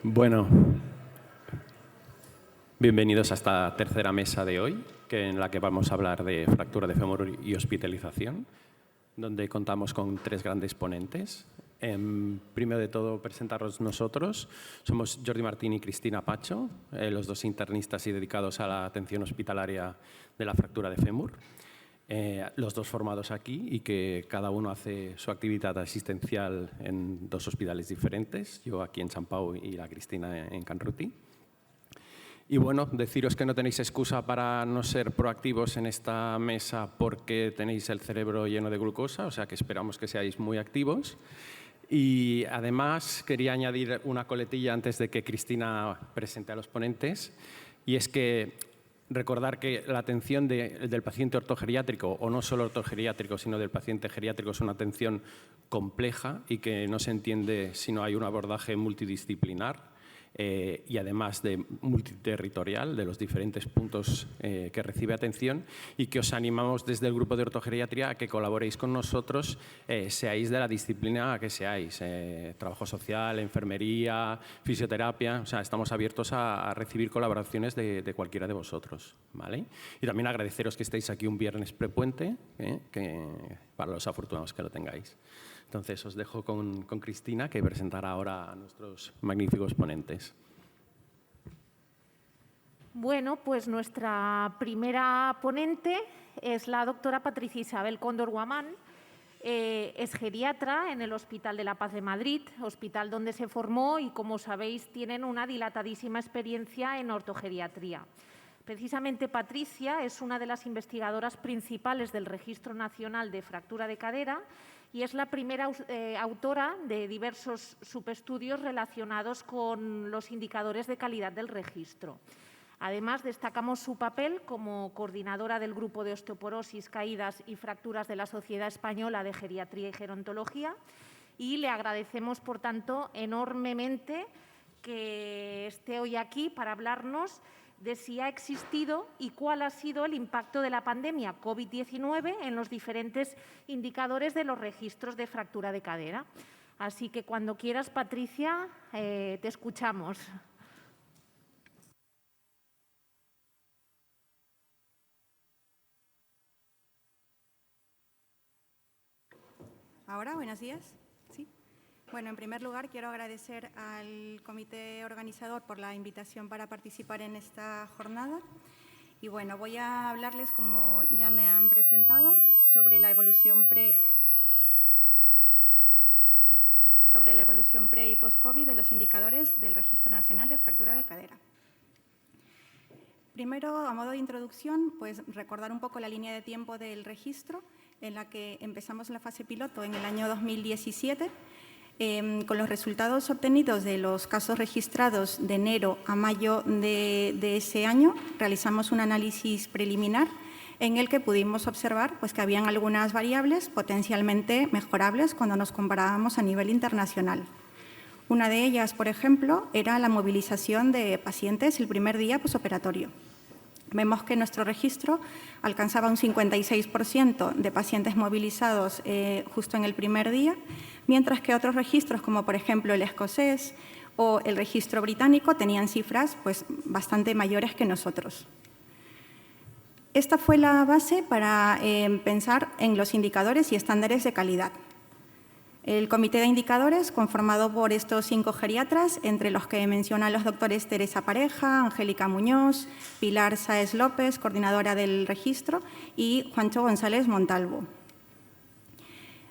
Bueno, bienvenidos a esta tercera mesa de hoy, en la que vamos a hablar de fractura de fémur y hospitalización, donde contamos con tres grandes ponentes. Primero de todo, presentaros nosotros. Somos Jordi Martín y Cristina Pacho, los dos internistas y dedicados a la atención hospitalaria de la fractura de fémur. Los dos formados aquí y que cada uno hace su actividad asistencial en dos hospitales diferentes, yo aquí en Sant Pau y la Cristina en Can Ruti. Y bueno, deciros que no tenéis excusa para no ser proactivos en esta mesa porque tenéis el cerebro lleno de glucosa, o sea que esperamos que seáis muy activos. Y además quería añadir una coletilla antes de que Cristina presente a los ponentes, y es que recordar que la atención del paciente ortogeriátrico, o no solo ortogeriátrico, sino del paciente geriátrico, es una atención compleja y que no se entiende si no hay un abordaje multidisciplinar y además de multiterritorial de los diferentes puntos que recibe atención, y que os animamos desde el grupo de ortogeriatría a que colaboréis con nosotros, seáis de la disciplina que seáis, trabajo social, enfermería, fisioterapia, o sea, estamos abiertos a recibir colaboraciones de cualquiera de vosotros, ¿vale? Y también agradeceros que estéis aquí un viernes prepuente, que para los afortunados que lo tengáis. Entonces, os dejo con Cristina, que presentará ahora a nuestros magníficos ponentes. Bueno, pues nuestra primera ponente es la doctora Patricia Isabel Cóndor Guamán. Es geriatra en el Hospital de la Paz de Madrid, hospital donde se formó y, como sabéis, tienen una dilatadísima experiencia en ortogeriatría. Precisamente Patricia es una de las investigadoras principales del Registro Nacional de Fractura de Cadera y es la primera autora de diversos subestudios relacionados con los indicadores de calidad del registro. Además, destacamos su papel como coordinadora del Grupo de Osteoporosis, Caídas y Fracturas de la Sociedad Española de Geriatría y Gerontología, y le agradecemos, por tanto, enormemente que esté hoy aquí para hablarnos de si ha existido y cuál ha sido el impacto de la pandemia COVID-19 en los diferentes indicadores de los registros de fractura de cadera. Así que cuando quieras, Patricia, te escuchamos. Ahora, buenos días. ¿Sí? Bueno, en primer lugar, quiero agradecer al comité organizador por la invitación para participar en esta jornada. Y bueno, voy a hablarles, como ya me han presentado, sobre la evolución pre y post-COVID de los indicadores del Registro Nacional de Fractura de Cadera. Primero, a modo de introducción, pues recordar un poco la línea de tiempo del registro, en la que empezamos la fase piloto en el año 2017, con los resultados obtenidos de los casos registrados de enero a mayo de ese año. Realizamos un análisis preliminar en el que pudimos observar pues, que habían algunas variables potencialmente mejorables cuando nos comparábamos a nivel internacional. Una de ellas, por ejemplo, era la movilización de pacientes el primer día posoperatorio. Vemos que nuestro registro alcanzaba un 56% de pacientes movilizados justo en el primer día, mientras que otros registros, como por ejemplo el escocés o el registro británico, tenían cifras pues, bastante mayores que nosotros. Esta fue la base para pensar en los indicadores y estándares de calidad. El comité de indicadores, conformado por estos 5 geriatras, entre los que mencionan los doctores Teresa Pareja, Angélica Muñoz, Pilar Sáez López, coordinadora del registro, y Juancho González Montalvo.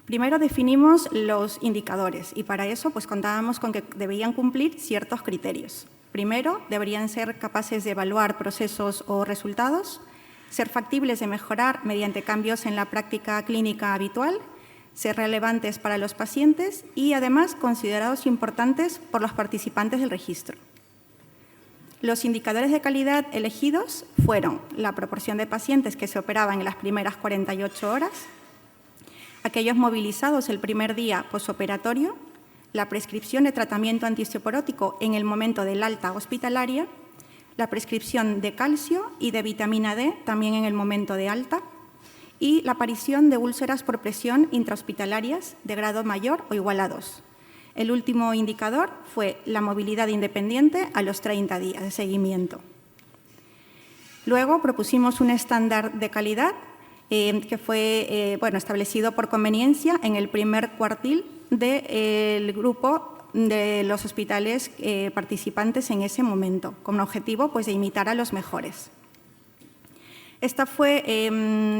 Primero definimos los indicadores y para eso pues, contábamos con que debían cumplir ciertos criterios. Primero, deberían ser capaces de evaluar procesos o resultados, ser factibles de mejorar mediante cambios en la práctica clínica habitual, ser relevantes para los pacientes y, además, considerados importantes por los participantes del registro. Los indicadores de calidad elegidos fueron la proporción de pacientes que se operaban en las primeras 48 horas, aquellos movilizados el primer día posoperatorio, la prescripción de tratamiento antiosteoporótico en el momento del alta hospitalaria, la prescripción de calcio y de vitamina D también en el momento de alta, y la aparición de úlceras por presión intrahospitalarias de grado mayor o igual a 2. El último indicador fue la movilidad independiente a los 30 días de seguimiento. Luego propusimos un estándar de calidad que fue establecido por conveniencia en el primer cuartil del grupo de los hospitales participantes en ese momento, con objetivo pues, de imitar a los mejores. Esta fue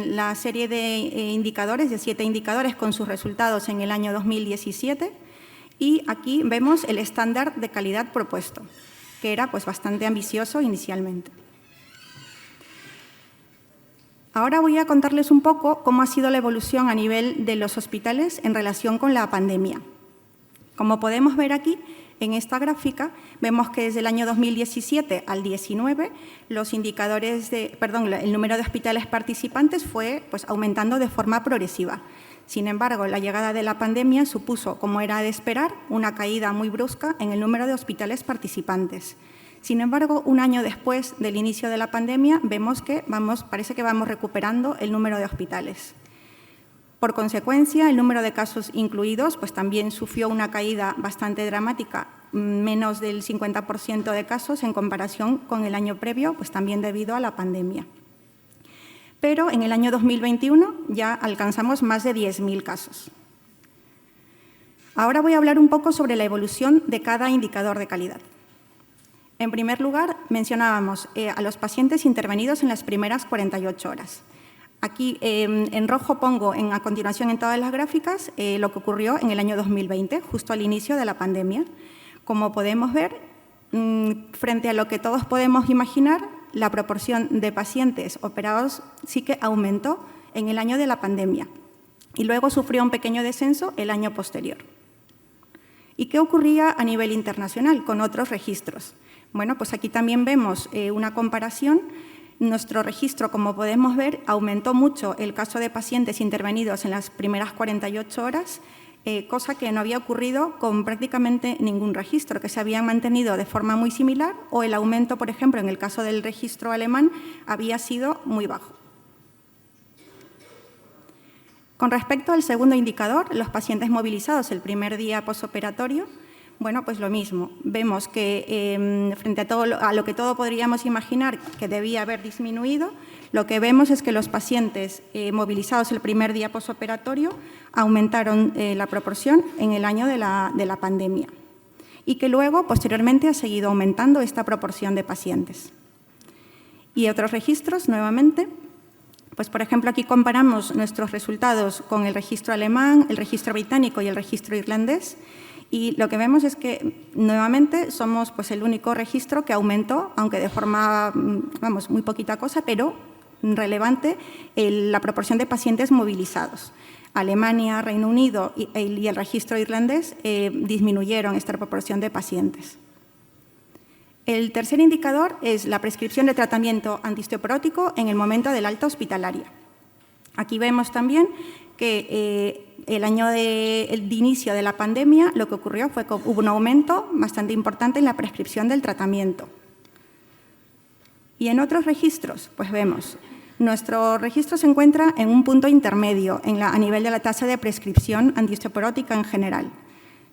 la serie de indicadores, de 7 indicadores con sus resultados en el año 2017 y aquí vemos el estándar de calidad propuesto, que era pues, bastante ambicioso inicialmente. Ahora voy a contarles un poco cómo ha sido la evolución a nivel de los hospitales en relación con la pandemia. Como podemos ver aquí, en esta gráfica, vemos que desde el año 2017 al 19, el número de hospitales participantes fue pues, aumentando de forma progresiva. Sin embargo, la llegada de la pandemia supuso, como era de esperar, una caída muy brusca en el número de hospitales participantes. Sin embargo, un año después del inicio de la pandemia, vemos que parece que vamos recuperando el número de hospitales. Por consecuencia, el número de casos incluidos pues, también sufrió una caída bastante dramática, menos del 50% de casos en comparación con el año previo, pues también debido a la pandemia. Pero en el año 2021 ya alcanzamos más de 10.000 casos. Ahora voy a hablar un poco sobre la evolución de cada indicador de calidad. En primer lugar, mencionábamos a los pacientes intervenidos en las primeras 48 horas. Aquí en rojo pongo a continuación en todas las gráficas lo que ocurrió en el año 2020, justo al inicio de la pandemia. Como podemos ver, frente a lo que todos podemos imaginar, la proporción de pacientes operados sí que aumentó en el año de la pandemia y luego sufrió un pequeño descenso el año posterior. ¿Y qué ocurría a nivel internacional con otros registros? Bueno, pues aquí también vemos una comparación. Nuestro registro, como podemos ver, aumentó mucho el caso de pacientes intervenidos en las primeras 48 horas, cosa que no había ocurrido con prácticamente ningún registro, que se habían mantenido de forma muy similar o el aumento, por ejemplo, en el caso del registro alemán, había sido muy bajo. Con respecto al segundo indicador, los pacientes movilizados el primer día posoperatorio, bueno, pues lo mismo. Vemos que frente a lo que todo podríamos imaginar que debía haber disminuido, lo que vemos es que los pacientes movilizados el primer día posoperatorio aumentaron la proporción en el año de la pandemia y que luego, posteriormente, ha seguido aumentando esta proporción de pacientes. Y otros registros, nuevamente, pues por ejemplo, aquí comparamos nuestros resultados con el registro alemán, el registro británico y el registro irlandés. Y lo que vemos es que, nuevamente, somos pues, el único registro que aumentó, aunque de forma, muy poquita cosa, pero relevante, la proporción de pacientes movilizados. Alemania, Reino Unido y el registro irlandés disminuyeron esta proporción de pacientes. El tercer indicador es la prescripción de tratamiento antiosteoporótico en el momento del alta hospitalaria. Aquí vemos también que el año de inicio de la pandemia lo que ocurrió fue que hubo un aumento bastante importante en la prescripción del tratamiento. Y en otros registros, pues vemos, nuestro registro se encuentra en un punto intermedio a nivel de la tasa de prescripción antiosteoporótica en general,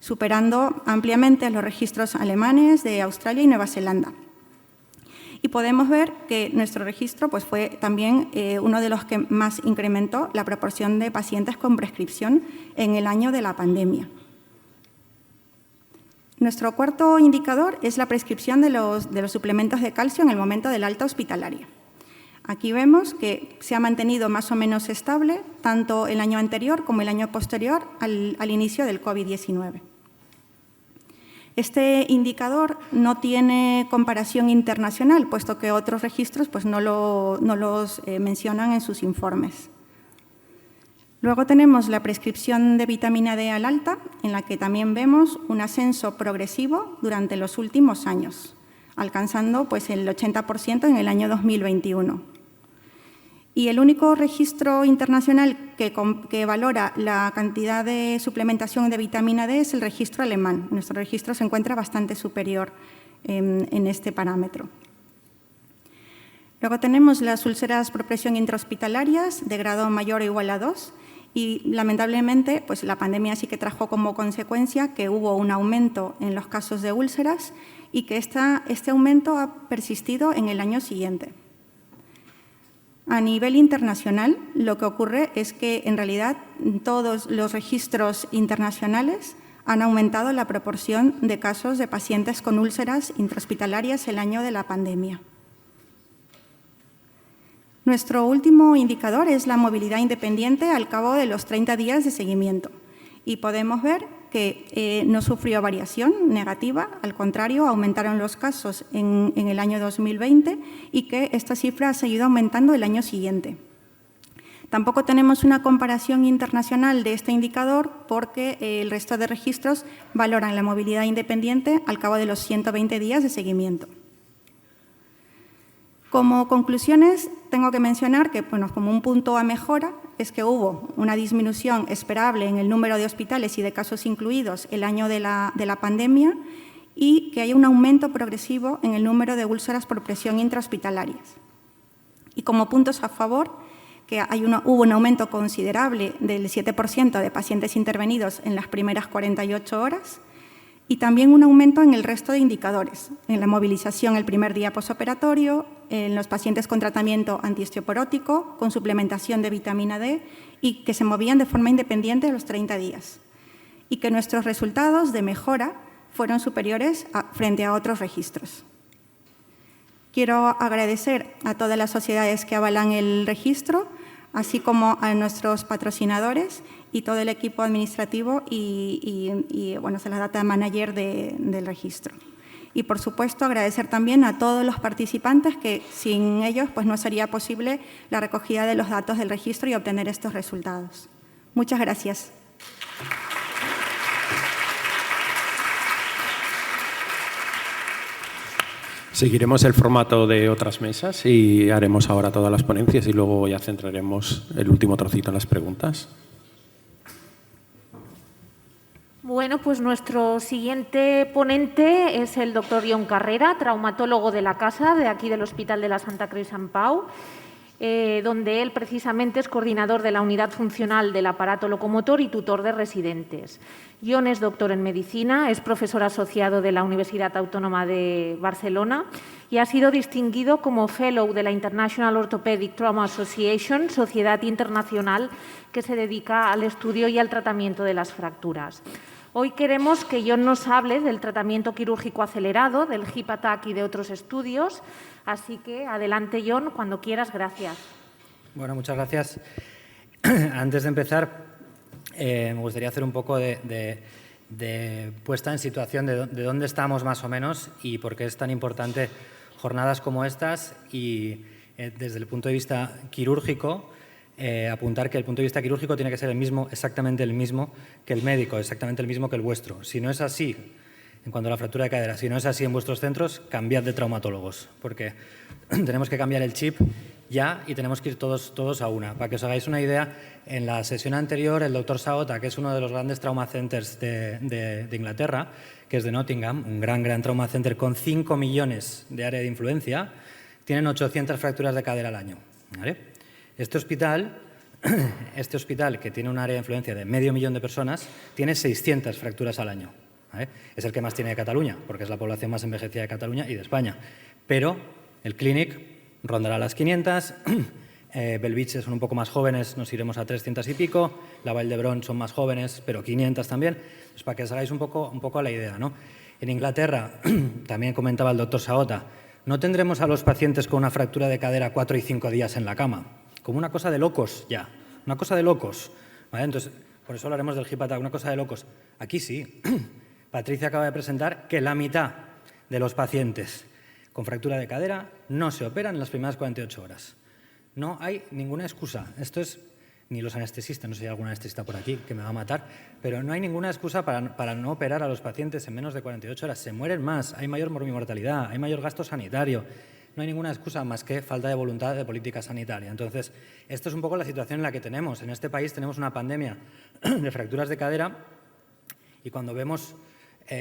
superando ampliamente a los registros alemanes de Australia y Nueva Zelanda. Y podemos ver que nuestro registro pues, fue también uno de los que más incrementó la proporción de pacientes con prescripción en el año de la pandemia. Nuestro cuarto indicador es la prescripción de los suplementos de calcio en el momento del alta hospitalaria. Aquí vemos que se ha mantenido más o menos estable tanto el año anterior como el año posterior al inicio del COVID-19. Este indicador no tiene comparación internacional, puesto que otros registros pues, no los mencionan en sus informes. Luego tenemos la prescripción de vitamina D al alta, en la que también vemos un ascenso progresivo durante los últimos años, alcanzando pues, el 80% en el año 2021. Y el único registro internacional que valora la cantidad de suplementación de vitamina D es el registro alemán. Nuestro registro se encuentra bastante superior en este parámetro. Luego tenemos las úlceras por presión intrahospitalarias de grado mayor o igual a 2 Y, lamentablemente, pues la pandemia sí que trajo como consecuencia que hubo un aumento en los casos de úlceras y que este aumento ha persistido en el año siguiente. A nivel internacional, lo que ocurre es que, en realidad, todos los registros internacionales han aumentado la proporción de casos de pacientes con úlceras intrahospitalarias el año de la pandemia. Nuestro último indicador es la movilidad independiente al cabo de los 30 días de seguimiento. Y podemos ver que no sufrió variación negativa, al contrario, aumentaron los casos en el año 2020 y que esta cifra ha seguido aumentando el año siguiente. Tampoco tenemos una comparación internacional de este indicador porque el resto de registros valoran la movilidad independiente al cabo de los 120 días de seguimiento. Como conclusiones, tengo que mencionar que, bueno, como un punto a mejora, es que hubo una disminución esperable en el número de hospitales y de casos incluidos el año de la pandemia y que hay un aumento progresivo en el número de úlceras por presión intrahospitalarias. Y como puntos a favor, que hubo un aumento considerable del 7% de pacientes intervenidos en las primeras 48 horas, y también un aumento en el resto de indicadores, en la movilización el primer día posoperatorio, en los pacientes con tratamiento antiosteoporótico, con suplementación de vitamina D y que se movían de forma independiente a los 30 días. Y que nuestros resultados de mejora fueron superiores frente a otros registros. Quiero agradecer a todas las sociedades que avalan el registro, así como a nuestros patrocinadores y todo el equipo administrativo y bueno, la data manager del registro. Y, por supuesto, agradecer también a todos los participantes que, sin ellos, pues no sería posible la recogida de los datos del registro y obtener estos resultados. Muchas gracias. Seguiremos el formato de otras mesas y haremos ahora todas las ponencias y luego ya centraremos el último trocito en las preguntas. Bueno, pues nuestro siguiente ponente es el doctor John Carrera, traumatólogo de la casa, de aquí del Hospital de la Santa Creu Sant Pau, donde él precisamente es coordinador de la unidad funcional del aparato locomotor y tutor de residentes. John es doctor en medicina, es profesor asociado de la Universidad Autónoma de Barcelona y ha sido distinguido como Fellow de la International Orthopedic Trauma Association, sociedad internacional que se dedica al estudio y al tratamiento de las fracturas. Hoy queremos que John nos hable del tratamiento quirúrgico acelerado, del hip attack y de otros estudios. Así que adelante, John, cuando quieras. Gracias. Bueno, muchas gracias. Antes de empezar, me gustaría hacer un poco de puesta en situación de dónde estamos más o menos y por qué es tan importante jornadas como estas y desde el punto de vista quirúrgico, apuntar que el punto de vista quirúrgico tiene que ser exactamente el mismo que el médico, exactamente el mismo que el vuestro. Si no es así, en cuanto a la fractura de cadera, si no es así en vuestros centros, cambiad de traumatólogos, porque tenemos que cambiar el chip ya y tenemos que ir todos a una. Para que os hagáis una idea, en la sesión anterior, el doctor Saota, que es uno de los grandes trauma centers de Inglaterra, que es de Nottingham, un gran trauma center con 5 millones de área de influencia, tienen 800 fracturas de cadera al año, ¿vale? Este hospital, que tiene un área de influencia de 500.000 de personas, tiene 600 fracturas al año, ¿vale? Es el que más tiene de Cataluña, porque es la población más envejecida de Cataluña y de España. Pero el Clínic rondará las 500, Bellvitge son un poco más jóvenes, nos iremos a 300 y pico, la Vall d'Hebron son más jóvenes, pero 500 también. Pues para que os hagáis un poco a la idea, ¿no? En Inglaterra, también comentaba el doctor Saota, no tendremos a los pacientes con una fractura de cadera 4 y 5 días en la cama, como una cosa de locos ya, una cosa de locos, ¿vale? Entonces, por eso hablaremos del hip attack, una cosa de locos. Aquí sí, Patricia acaba de presentar que la mitad de los pacientes con fractura de cadera no se operan en las primeras 48 horas. No hay ninguna excusa. Esto es, ni los anestesistas, no sé si hay algún anestesista por aquí que me va a matar, pero no hay ninguna excusa para no operar a los pacientes en menos de 48 horas. Se mueren más, hay mayor mortalidad, hay mayor gasto sanitario. No hay ninguna excusa más que falta de voluntad de política sanitaria. Entonces, esto es un poco la situación en la que tenemos. En este país tenemos una pandemia de fracturas de cadera y cuando vemos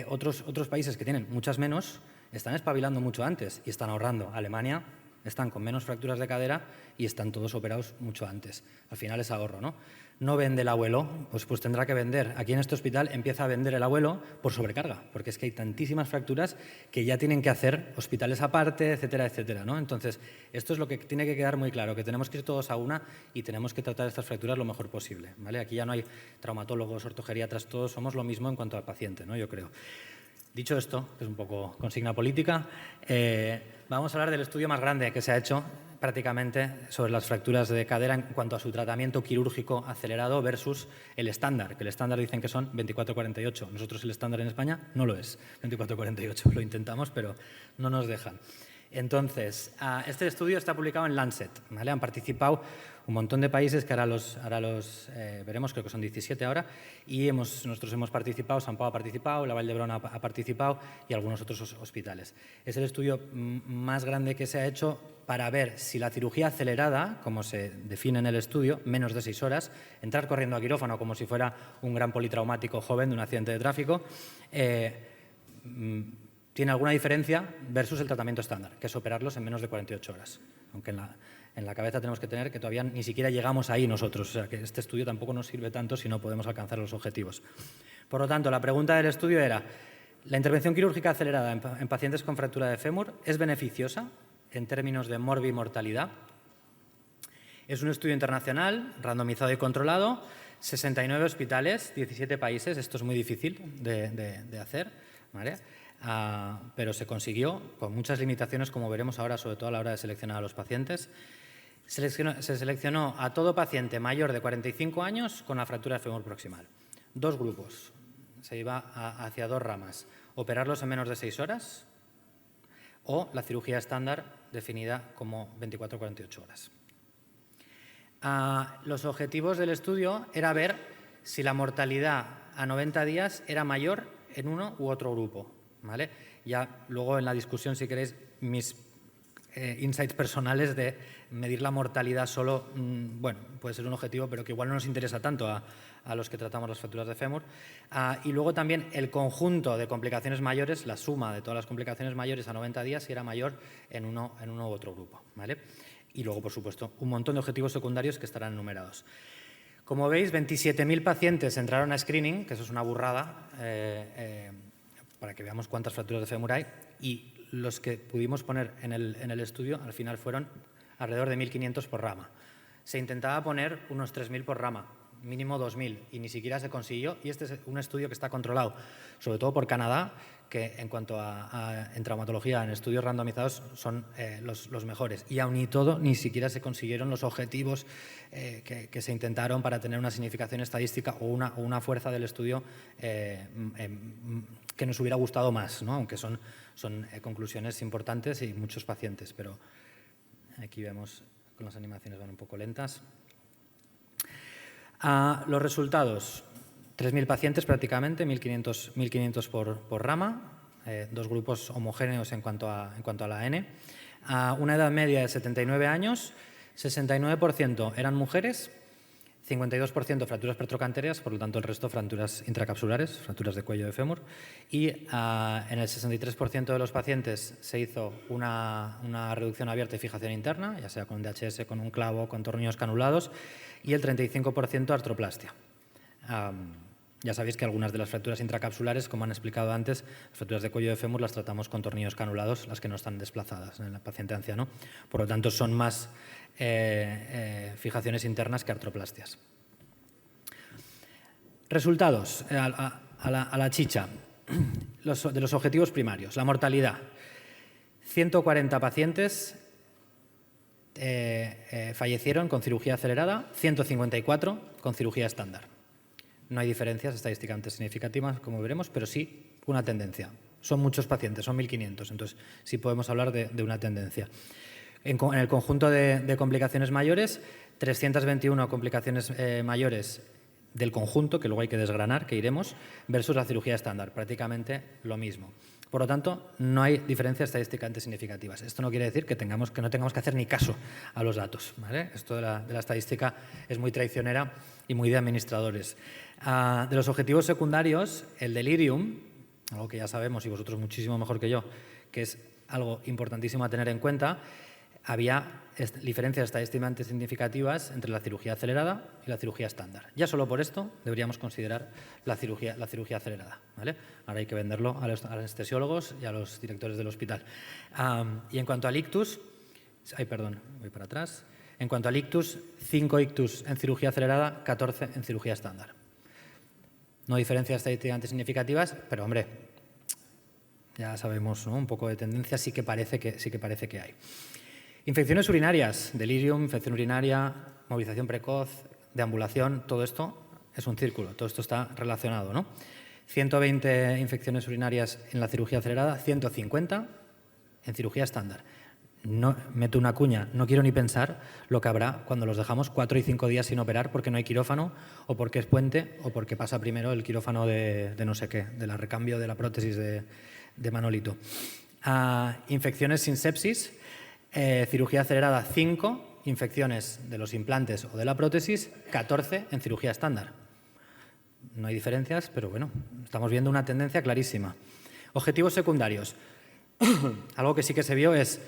otros países que tienen muchas menos, están espabilando mucho antes y están ahorrando. Alemania están con menos fracturas de cadera y están todos operados mucho antes. Al final es ahorro, ¿no? No vende el abuelo, pues tendrá que vender. Aquí en este hospital empieza a vender el abuelo por sobrecarga, porque es que hay tantísimas fracturas que ya tienen que hacer hospitales aparte, etcétera, etcétera, ¿no? Entonces, esto es lo que tiene que quedar muy claro, que tenemos que ir todos a una y tenemos que tratar estas fracturas lo mejor posible, ¿vale? Aquí ya no hay traumatólogos, ortogeriatras, todos somos lo mismo en cuanto al paciente, ¿no? Yo creo. Dicho esto, que es un poco consigna política, vamos a hablar del estudio más grande que se ha hecho prácticamente sobre las fracturas de cadera en cuanto a su tratamiento quirúrgico acelerado versus el estándar, que el estándar dicen que son 24-48. Nosotros el estándar en España no lo es, 24-48. Lo intentamos, pero no nos dejan. Entonces, este estudio está publicado en Lancet, ¿vale? Han participado un montón de países que ahora los veremos, creo que son 17 ahora, y nosotros hemos participado, San Pau ha participado, la Vall d'Hebron ha participado y algunos otros hospitales. Es el estudio más grande que se ha hecho para ver si la cirugía acelerada, como se define en el estudio, menos de 6 horas, entrar corriendo a quirófano como si fuera un gran politraumático joven de un accidente de tráfico, tiene alguna diferencia versus el tratamiento estándar, que es operarlos en menos de 48 horas. Aunque en la cabeza tenemos que tener que todavía ni siquiera llegamos ahí nosotros. O sea, que este estudio tampoco nos sirve tanto si no podemos alcanzar los objetivos. Por lo tanto, la pregunta del estudio era, ¿la intervención quirúrgica acelerada en pacientes con fractura de fémur es beneficiosa en términos de morbimortalidad? Es un estudio internacional, randomizado y controlado, 69 hospitales, 17 países. Esto es muy difícil de hacer, ¿vale? Pero se consiguió con muchas limitaciones, como veremos ahora, sobre todo a la hora de seleccionar a los pacientes. Se seleccionó a todo paciente mayor de 45 años con la fractura de fémur proximal. 2 grupos, se iba hacia 2 ramas. Operarlos en menos de 6 horas o la cirugía estándar definida como 24-48 horas. Los objetivos del estudio era ver si la mortalidad a 90 días era mayor en uno u otro grupo, ¿vale? Ya luego en la discusión, si queréis, mis insights personales de medir la mortalidad solo, bueno, puede ser un objetivo, pero que igual no nos interesa tanto a los que tratamos las fracturas de fémur. Y luego también el conjunto de complicaciones mayores, la suma de todas las complicaciones mayores a 90 días, si era mayor en uno u otro grupo, ¿vale? Y luego, por supuesto, un montón de objetivos secundarios que estarán enumerados. Como veis, 27.000 pacientes entraron a screening, que eso es una burrada, para que veamos cuántas fracturas de fémur hay, y los que pudimos poner en el estudio al final fueron alrededor de 1.500 por rama. Se intentaba poner unos 3.000 por rama, mínimo 2.000, y ni siquiera se consiguió. Y este es un estudio que está controlado, sobre todo por Canadá, que en cuanto en traumatología, en estudios randomizados, son los mejores. Y aun y todo, ni siquiera se consiguieron los objetivos que se intentaron para tener una significación estadística o una fuerza del estudio que nos hubiera gustado más, ¿no? Aunque son conclusiones importantes y muchos pacientes, pero aquí vemos que las animaciones van un poco lentas. Los resultados, 3.000 pacientes prácticamente, 1.500 por rama, 2 grupos homogéneos en cuanto a la N, una edad media de 79 años, 69% eran mujeres, 52% fracturas pertrocantérias, por lo tanto el resto fracturas intracapsulares, fracturas de cuello de fémur, y en el 63% de los pacientes se hizo una reducción abierta y fijación interna, ya sea con DHS, con un clavo, con tornillos canulados, y el 35% artroplastia. Ya sabéis que algunas de las fracturas intracapsulares, como han explicado antes, las fracturas de cuello de fémur las tratamos con tornillos canulados, las que no están desplazadas en el paciente anciano. Por lo tanto, son más fijaciones internas que artroplastias. Resultados, a la chicha, de los objetivos primarios. La mortalidad. 140 pacientes fallecieron con cirugía acelerada, 154 con cirugía estándar. No hay diferencias estadísticamente significativas, como veremos, pero sí una tendencia. Son muchos pacientes, son 1.500, entonces sí podemos hablar de una tendencia. En el conjunto de complicaciones mayores, 321 complicaciones mayores del conjunto, que luego hay que desgranar, que iremos, versus la cirugía estándar, prácticamente lo mismo. Por lo tanto, no hay diferencias estadísticamente significativas. Esto no quiere decir que no tengamos que hacer ni caso a los datos, ¿vale? Esto de la estadística es muy traicionera y muy de administradores. De los objetivos secundarios, el delirium, algo que ya sabemos y vosotros muchísimo mejor que yo, que es algo importantísimo a tener en cuenta, había diferencias estadísticamente significativas entre la cirugía acelerada y la cirugía estándar. Ya solo por esto deberíamos considerar la cirugía acelerada, ¿vale? Ahora hay que venderlo a los anestesiólogos y a los directores del hospital. Y en cuanto al ictus, voy para atrás. En cuanto al ictus, 5 ictus en cirugía acelerada, 14 en cirugía estándar. No diferencias estadísticamente significativas, pero hombre, ya sabemos, ¿no? Un poco de tendencia sí que parece que hay. Infecciones urinarias, delirium, infección urinaria, movilización precoz, deambulación, todo esto es un círculo, todo esto está relacionado, ¿no? 120 infecciones urinarias en la cirugía acelerada, 150 en cirugía estándar. No, meto una cuña, no quiero ni pensar lo que habrá cuando los dejamos 4 y 5 días sin operar porque no hay quirófano o porque es puente o porque pasa primero el quirófano de no sé qué, de la recambio de la prótesis de Manolito. Infecciones sin sepsis, cirugía acelerada 5, infecciones de los implantes o de la prótesis 14 en cirugía estándar. No hay diferencias, pero bueno, estamos viendo una tendencia clarísima. Objetivos secundarios. Algo que sí que se vio es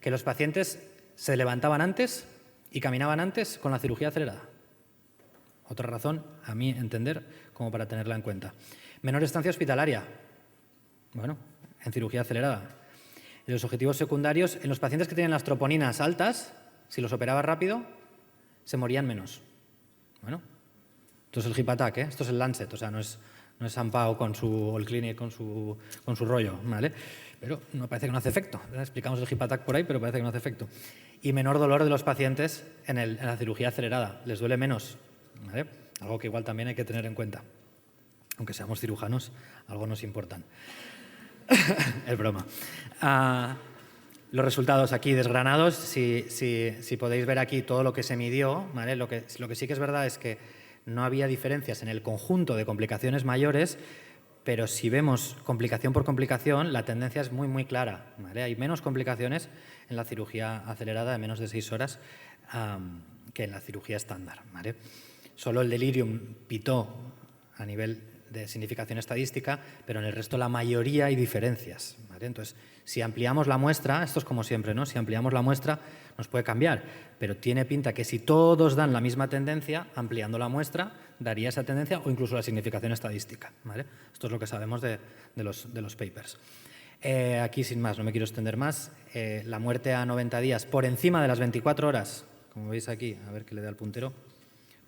que los pacientes se levantaban antes y caminaban antes con la cirugía acelerada. Otra razón, a mi entender, como para tenerla en cuenta. Menor estancia hospitalaria. Bueno, en cirugía acelerada. Y los objetivos secundarios, en los pacientes que tienen las troponinas altas, si los operaba rápido, se morían menos. Bueno, esto es el Hip Attack, esto es el Lancet, o sea, no es San Pau o el Clinic con su rollo, ¿vale? Pero no parece que no hace efecto. Explicamos el Hip Attack por ahí, pero parece que no hace efecto. Y menor dolor de los pacientes en la cirugía acelerada. Les duele menos, ¿vale? Algo que igual también hay que tener en cuenta. Aunque seamos cirujanos, algo nos importan. Es broma. Los resultados aquí desgranados, si podéis ver aquí todo lo que se midió, ¿vale? Lo que sí que es verdad es que no había diferencias en el conjunto de complicaciones mayores, pero si vemos complicación por complicación, la tendencia es muy, muy clara, ¿vale? Hay menos complicaciones en la cirugía acelerada de menos de 6 horas que en la cirugía estándar, ¿vale? Solo el delirium pitó a nivel de significación estadística, pero en el resto la mayoría hay diferencias, ¿vale? Entonces, si ampliamos la muestra, esto es como siempre, ¿no? Si ampliamos la muestra nos puede cambiar, pero tiene pinta que si todos dan la misma tendencia, ampliando la muestra, daría esa tendencia o incluso la significación estadística, ¿vale? Esto es lo que sabemos de los papers. Aquí, sin más, no me quiero extender más, la muerte a 90 días por encima de las 24 horas, como veis aquí, a ver que le da el puntero,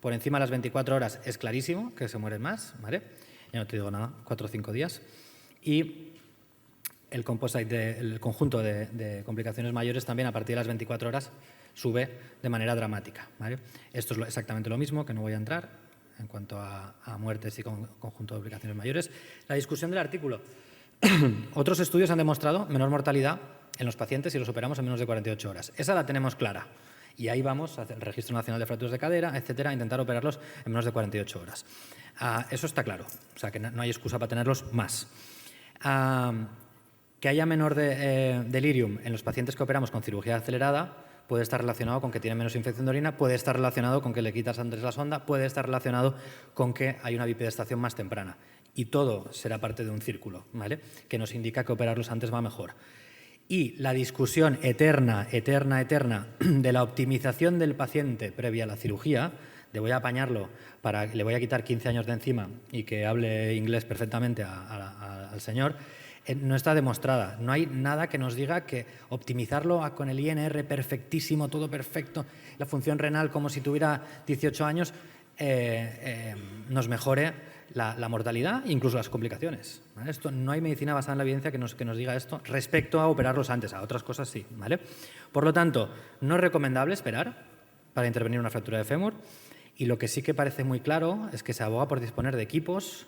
por encima de las 24 horas es clarísimo que se mueren más, ¿vale? Ya no te digo nada, 4 o 5 días. Y el composite, el conjunto de complicaciones mayores también a partir de las 24 horas sube de manera dramática, ¿vale? Esto es exactamente lo mismo, que no voy a entrar en cuanto a muertes y conjunto de complicaciones mayores. La discusión del artículo. Otros estudios han demostrado menor mortalidad en los pacientes si los operamos en menos de 48 horas. Esa la tenemos clara. Y ahí vamos, al Registro Nacional de Fracturas de Cadera, etcétera, a intentar operarlos en menos de 48 horas. Eso está claro, o sea que no hay excusa para tenerlos más. Que haya menor delirium en los pacientes que operamos con cirugía acelerada puede estar relacionado con que tienen menos infección de orina, puede estar relacionado con que le quitas antes la sonda, puede estar relacionado con que hay una bipedestación más temprana. Y todo será parte de un círculo, ¿vale? Que nos indica que operarlos antes va mejor. Y la discusión eterna de la optimización del paciente previa a la cirugía, de voy a apañarlo, le voy a quitar 15 años de encima y que hable inglés perfectamente al señor, no está demostrada. No hay nada que nos diga que optimizarlo con el INR perfectísimo, todo perfecto, la función renal como si tuviera 18 años, nos mejore la mortalidad e incluso las complicaciones, ¿vale? Esto, no hay medicina basada en la evidencia que nos diga esto respecto a operarlos antes, a otras cosas sí, ¿vale? Por lo tanto, no es recomendable esperar para intervenir una fractura de fémur y lo que sí que parece muy claro es que se aboga por disponer de equipos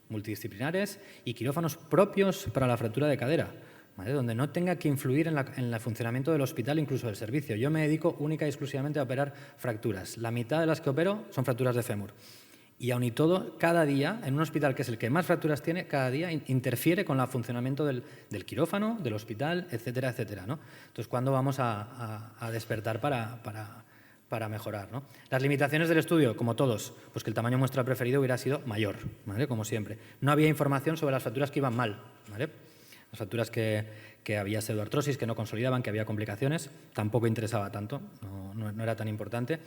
multidisciplinares y quirófanos propios para la fractura de cadera, ¿vale? Donde no tenga que influir en el funcionamiento del hospital, incluso del servicio. Yo me dedico única y exclusivamente a operar fracturas. La mitad de las que opero son fracturas de fémur. Y aun y todo, cada día, en un hospital que es el que más fracturas tiene, cada día interfiere con el funcionamiento del quirófano, del hospital, etcétera, etcétera, ¿no? Entonces, ¿cuándo vamos a despertar para mejorar, ¿no? Las limitaciones del estudio, como todos, pues que el tamaño muestra preferido hubiera sido mayor, ¿vale? Como siempre. No había información sobre las fracturas que iban mal, ¿vale? Las fracturas que había pseudoartrosis, que no consolidaban, que había complicaciones, tampoco interesaba tanto, no era tan importante.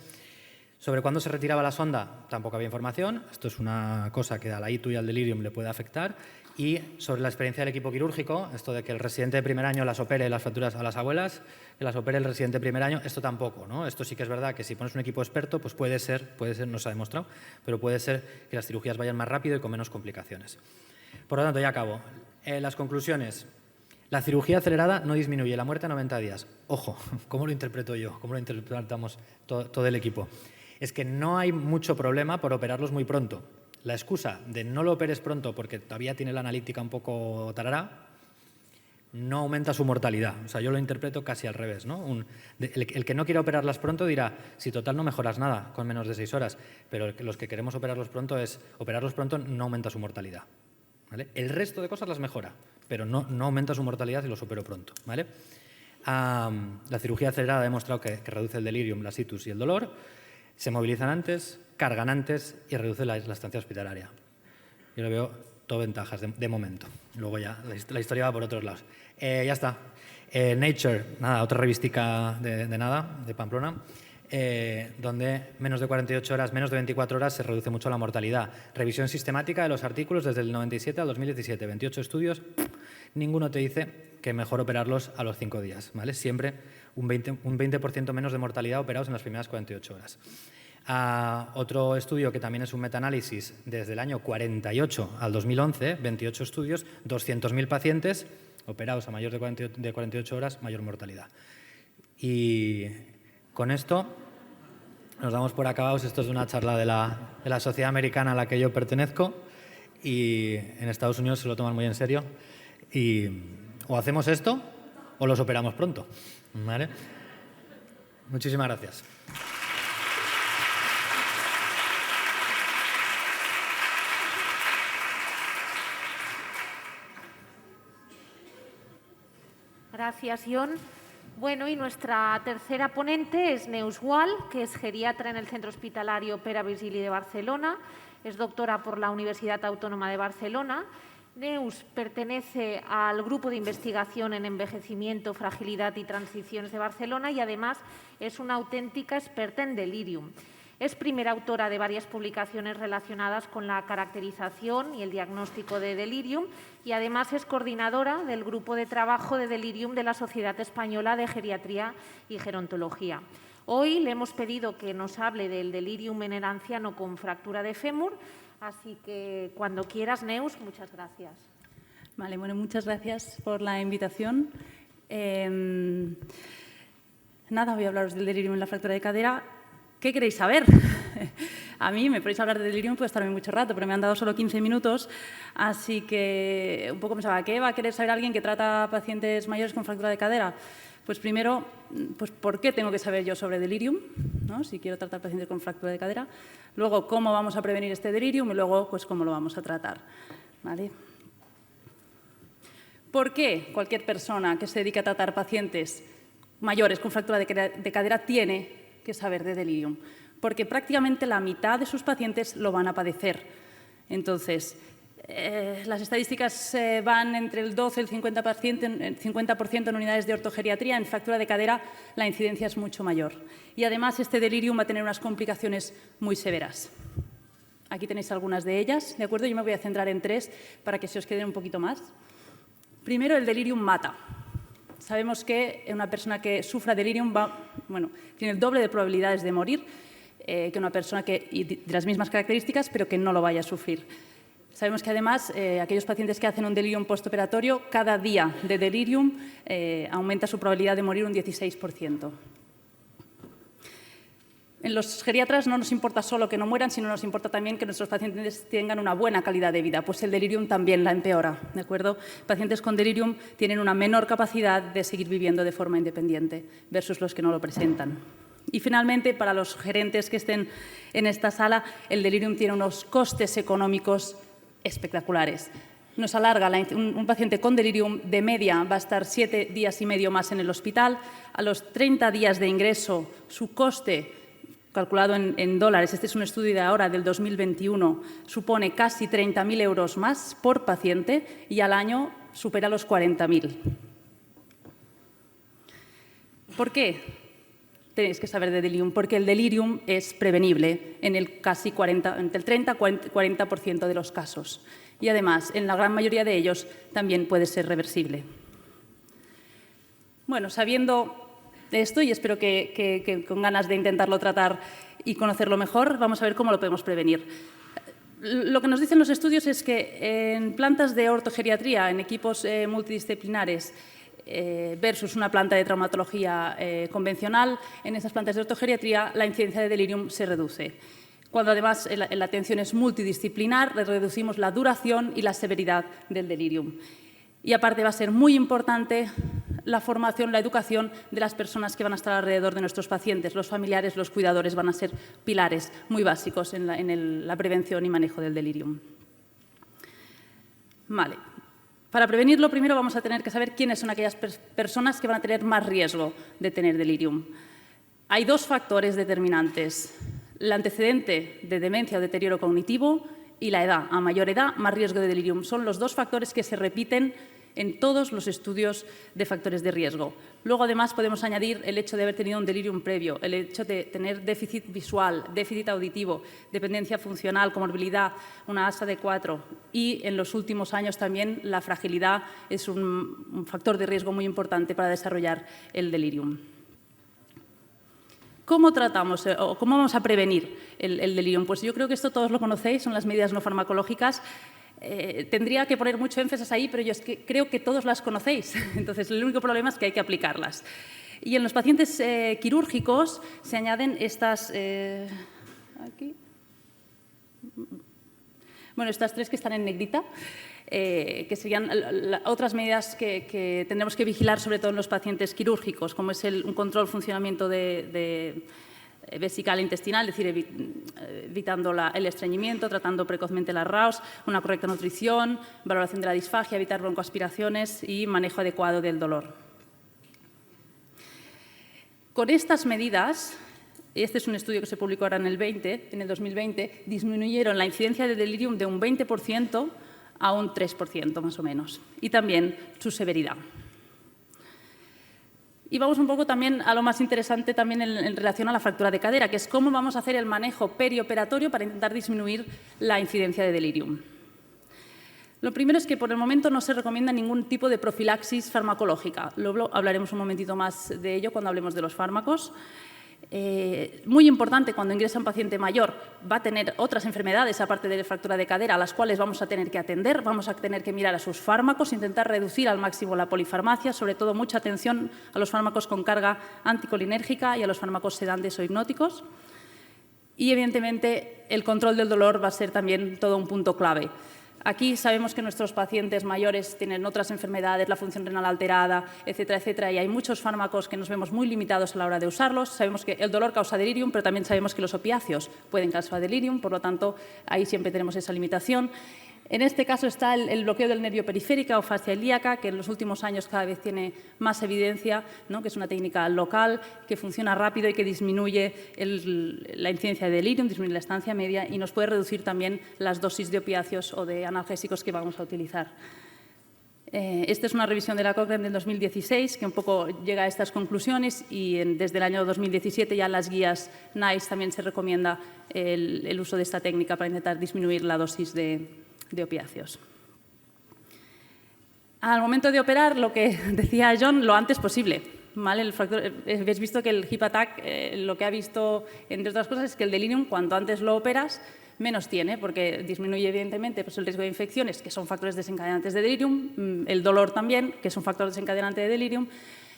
Sobre cuándo se retiraba la sonda, tampoco había información. Esto es una cosa que a la ITU y al delirium le puede afectar. Y sobre la experiencia del equipo quirúrgico, esto de que el residente de primer año las opere las fracturas a las abuelas, que las opere el residente de primer año, esto tampoco, ¿no? Esto sí que es verdad que si pones un equipo experto, pues puede ser, no se ha demostrado, pero puede ser que las cirugías vayan más rápido y con menos complicaciones. Por lo tanto, ya acabo. Las conclusiones. La cirugía acelerada no disminuye la muerte a 90 días. Ojo, ¿cómo lo interpreto yo? ¿Cómo lo interpretamos todo el equipo? Es que no hay mucho problema por operarlos muy pronto. La excusa de no lo operes pronto porque todavía tiene la analítica un poco tarará, no aumenta su mortalidad. O sea, yo lo interpreto casi al revés, ¿no? El que no quiere operarlas pronto dirá, si total no mejoras nada con menos de 6 horas, pero los que queremos operarlos pronto no aumenta su mortalidad, ¿vale? El resto de cosas las mejora, pero no aumenta su mortalidad si los opero pronto, ¿vale? La cirugía acelerada ha demostrado que reduce el delirium, la situs y el dolor. Se movilizan antes, cargan antes y reduce la estancia hospitalaria. Yo le veo todo ventajas de momento. Luego ya la historia va por otros lados. Ya está. Nature, nada, otra revistica de Pamplona, donde menos de 48 horas, menos de 24 horas se reduce mucho la mortalidad. Revisión sistemática de los artículos desde el 97 al 2017. 28 estudios, ninguno te dice que mejor operarlos a los 5 días, ¿vale? Siempre un 20% menos de mortalidad operados en las primeras 48 horas. Otro estudio que también es un metaanálisis desde el año 48 al 2011, 28 estudios, 200.000 pacientes operados a mayor de 48 horas, mayor mortalidad. Y con esto nos damos por acabados. Esto es de una charla de la Sociedad Americana a la que yo pertenezco, y en Estados Unidos se lo toman muy en serio. Y o hacemos esto o los operamos pronto, ¿vale? Muchísimas gracias. Gracias, Ion. Bueno, y nuestra tercera ponente es Neus Gual, que es geriatra en el Centro Hospitalario Pere Virgili de Barcelona, es doctora por la Universidad Autónoma de Barcelona. Neus pertenece al Grupo de Investigación en Envejecimiento, Fragilidad y Transiciones de Barcelona y además es una auténtica experta en delirium. Es primera autora de varias publicaciones relacionadas con la caracterización y el diagnóstico de delirium y además es coordinadora del Grupo de Trabajo de Delirium de la Sociedad Española de Geriatría y Gerontología. Hoy le hemos pedido que nos hable del delirium en el anciano con fractura de fémur, así que cuando quieras, Neus, muchas gracias. Vale, bueno, muchas gracias por la invitación. Nada, voy a hablaros del delirium en la fractura de cadera. ¿Qué queréis saber? A mí me podéis hablar de delirium, puede estarme mucho rato, pero me han dado solo 15 minutos, así que un poco pensaba, ¿qué va a querer saber alguien que trata a pacientes mayores con fractura de cadera? Pues primero, pues ¿por qué tengo que saber yo sobre delirium? ¿No? Si quiero tratar pacientes con fractura de cadera. Luego, ¿cómo vamos a prevenir este delirium? Y luego, pues ¿cómo lo vamos a tratar? ¿Vale? ¿Por qué cualquier persona que se dedique a tratar pacientes mayores con fractura de cadera tiene que saber de delirium? Porque prácticamente la mitad de sus pacientes lo van a padecer. Entonces, las estadísticas van entre el 12 y el 50% en unidades de ortogeriatría. En fractura de cadera la incidencia es mucho mayor. Y además este delirium va a tener unas complicaciones muy severas. Aquí tenéis algunas de ellas, ¿de acuerdo? Yo me voy a centrar en 3 para que se os queden un poquito más. Primero, el delirium mata. Sabemos que una persona que sufra delirium tiene el doble de probabilidades de morir que una persona de las mismas características, pero que no lo vaya a sufrir. Sabemos que además aquellos pacientes que hacen un delirium postoperatorio, cada día de delirium aumenta su probabilidad de morir un 16%. En los geriatras no nos importa solo que no mueran, sino nos importa también que nuestros pacientes tengan una buena calidad de vida. Pues el delirium también la empeora, ¿de acuerdo? Pacientes con delirium tienen una menor capacidad de seguir viviendo de forma independiente versus los que no lo presentan. Y finalmente, para los gerentes que estén en esta sala, el delirium tiene unos costes económicos espectaculares. Nos alarga, un paciente con delirium de media va a estar 7 días y medio más en el hospital. A los 30 días de ingreso, su coste calculado en dólares, este es un estudio de ahora del 2021, supone casi 30.000 euros más por paciente y al año supera los 40.000. ¿Por qué tenéis que saber de delirium? Porque el delirium es prevenible en el entre el 30 y 40% de los casos. Y además, en la gran mayoría de ellos, también puede ser reversible. Bueno, sabiendo esto, y espero que con ganas de intentarlo tratar y conocerlo mejor, vamos a ver cómo lo podemos prevenir. Lo que nos dicen los estudios es que en plantas de ortogeriatría, en equipos multidisciplinares, versus una planta de traumatología convencional, en esas plantas de ortogeriatría la incidencia de delirium se reduce. Cuando además la atención es multidisciplinar, reducimos la duración y la severidad del delirium. Y aparte va a ser muy importante la formación, la educación de las personas que van a estar alrededor de nuestros pacientes. Los familiares, los cuidadores van a ser pilares muy básicos en la prevención y manejo del delirium. Vale. Para prevenirlo, primero vamos a tener que saber quiénes son aquellas personas que van a tener más riesgo de tener delirium. Hay dos factores determinantes: el antecedente de demencia o deterioro cognitivo y la edad. A mayor edad, más riesgo de delirium. Son los dos factores que se repiten en todos los estudios de factores de riesgo. Luego, además, podemos añadir el hecho de haber tenido un delirium previo, el hecho de tener déficit visual, déficit auditivo, dependencia funcional, comorbilidad, una ASA de 4. Y en los últimos años también la fragilidad es un factor de riesgo muy importante para desarrollar el delirium. ¿Cómo tratamos o cómo vamos a prevenir el delirium? Pues yo creo que esto todos lo conocéis, son las medidas no farmacológicas. Tendría que poner mucho énfasis ahí, pero yo es que creo que todos las conocéis. Entonces, el único problema es que hay que aplicarlas. Y en los pacientes quirúrgicos se añaden estas... aquí. Bueno, estas tres que están en negrita, que serían otras medidas que tendremos que vigilar, sobre todo en los pacientes quirúrgicos, como es un control funcionamiento de vesical intestinal, es decir, evitando el estreñimiento, tratando precozmente las RAOs, una correcta nutrición, valoración de la disfagia, evitar broncoaspiraciones y manejo adecuado del dolor. Con estas medidas, este es un estudio que se publicó ahora en el 2020, disminuyeron la incidencia de delirium de un 20% a un 3% más o menos, y también su severidad. Y vamos un poco también a lo más interesante también en relación a la fractura de cadera, que es cómo vamos a hacer el manejo perioperatorio para intentar disminuir la incidencia de delirium. Lo primero es que por el momento no se recomienda ningún tipo de profilaxis farmacológica. Luego hablaremos un momentito más de ello cuando hablemos de los fármacos. Muy importante, cuando ingresa un paciente mayor, va a tener otras enfermedades aparte de la fractura de cadera a las cuales vamos a tener que atender, vamos a tener que mirar a sus fármacos, intentar reducir al máximo la polifarmacia, sobre todo mucha atención a los fármacos con carga anticolinérgica y a los fármacos sedantes o hipnóticos. Y, evidentemente, el control del dolor va a ser también todo un punto clave. Aquí sabemos que nuestros pacientes mayores tienen otras enfermedades, la función renal alterada, etcétera, etcétera, y hay muchos fármacos que nos vemos muy limitados a la hora de usarlos. Sabemos que el dolor causa delirium, pero también sabemos que los opiáceos pueden causar delirium, por lo tanto, ahí siempre tenemos esa limitación. En este caso está el bloqueo del nervio periférico o fascia ilíaca, que en los últimos años cada vez tiene más evidencia, ¿no? Que es una técnica local, que funciona rápido y que disminuye la incidencia de delirium, disminuye la estancia media y nos puede reducir también las dosis de opiáceos o de analgésicos que vamos a utilizar. Esta es una revisión de la Cochrane del 2016 que un poco llega a estas conclusiones y desde el año 2017 ya en las guías NICE también se recomienda el uso de esta técnica para intentar disminuir la dosis de opiáceos. Al momento de operar, lo que decía John, lo antes posible. ¿Vale? Habéis visto que el Hip Attack lo que ha visto, entre otras cosas, es que el delirium, cuanto antes lo operas, menos tiene, porque disminuye evidentemente pues, el riesgo de infecciones, que son factores desencadenantes de delirium, el dolor también, que es un factor desencadenante de delirium,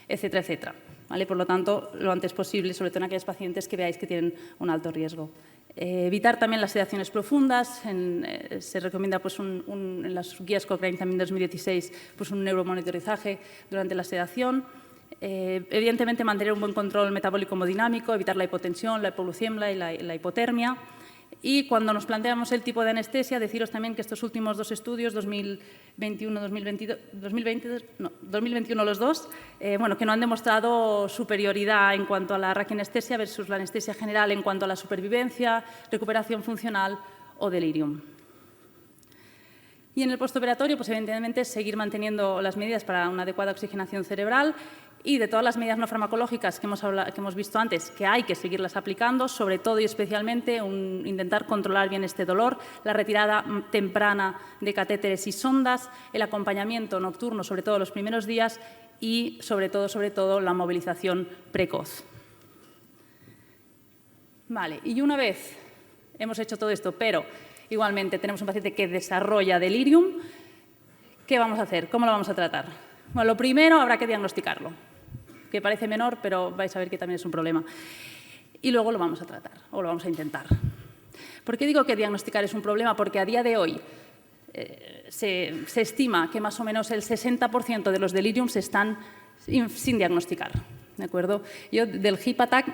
etcétera, etcétera. ¿Vale? Por lo tanto, lo antes posible, sobre todo en aquellos pacientes que veáis que tienen un alto riesgo. Evitar también las sedaciones profundas. Se recomienda pues, en las guías Cochrane también de 2016 pues, un neuromonitorizaje durante la sedación. Evidentemente, mantener un buen control metabólico hemodinámico, evitar la hipotensión, la hipoglucemia y la hipotermia. Y cuando nos planteamos el tipo de anestesia, deciros también que estos últimos dos estudios, 2021 los dos, bueno, que no han demostrado superioridad en cuanto a la raquianestesia versus la anestesia general en cuanto a la supervivencia, recuperación funcional o delirium. Y en el postoperatorio, pues evidentemente, seguir manteniendo las medidas para una adecuada oxigenación cerebral y de todas las medidas no farmacológicas que hemos visto antes, que hay que seguirlas aplicando, sobre todo y especialmente intentar controlar bien este dolor, la retirada temprana de catéteres y sondas, el acompañamiento nocturno, sobre todo los primeros días, y sobre todo, la movilización precoz. Vale, y una vez hemos hecho todo esto, pero igualmente tenemos un paciente que desarrolla delirium, ¿qué vamos a hacer? ¿Cómo lo vamos a tratar? Bueno, lo primero habrá que diagnosticarlo, que parece menor, pero vais a ver que también es un problema. Y luego lo vamos a tratar, o lo vamos a intentar. ¿Por qué digo que diagnosticar es un problema? Porque a día de hoy se estima que más o menos el 60% de los deliriums están sin diagnosticar. ¿De acuerdo? Yo del hip attack